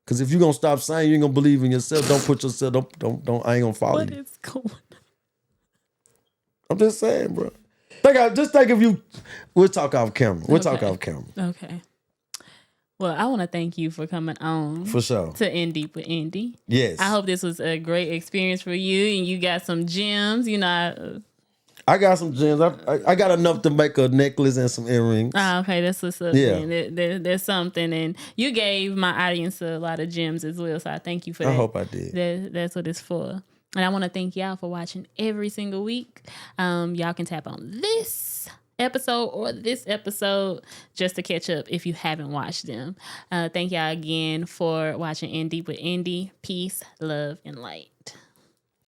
Cause if you gonna stop singing, you ain't gonna believe in yourself. Don't put yourself. Don't. I ain't gonna follow What you. is going on? I'm just saying, bro. Think if you. We'll talk off camera. Okay. Well, I want to thank you for coming on. For sure. To InDeep with Indy. Yes. I hope this was a great experience for you and you got some gems. You know. I got some gems. I got enough to make a necklace and some earrings. Okay, that's what's up. Yeah. There's something, and you gave my audience a lot of gems as well. So I thank you for that. I hope I did. That's what it's for. And I want to thank y'all for watching every single week. Y'all can tap on this episode or this episode just to catch up if you haven't watched them. Thank y'all again for watching InDeep with Indy. Peace, love, and light.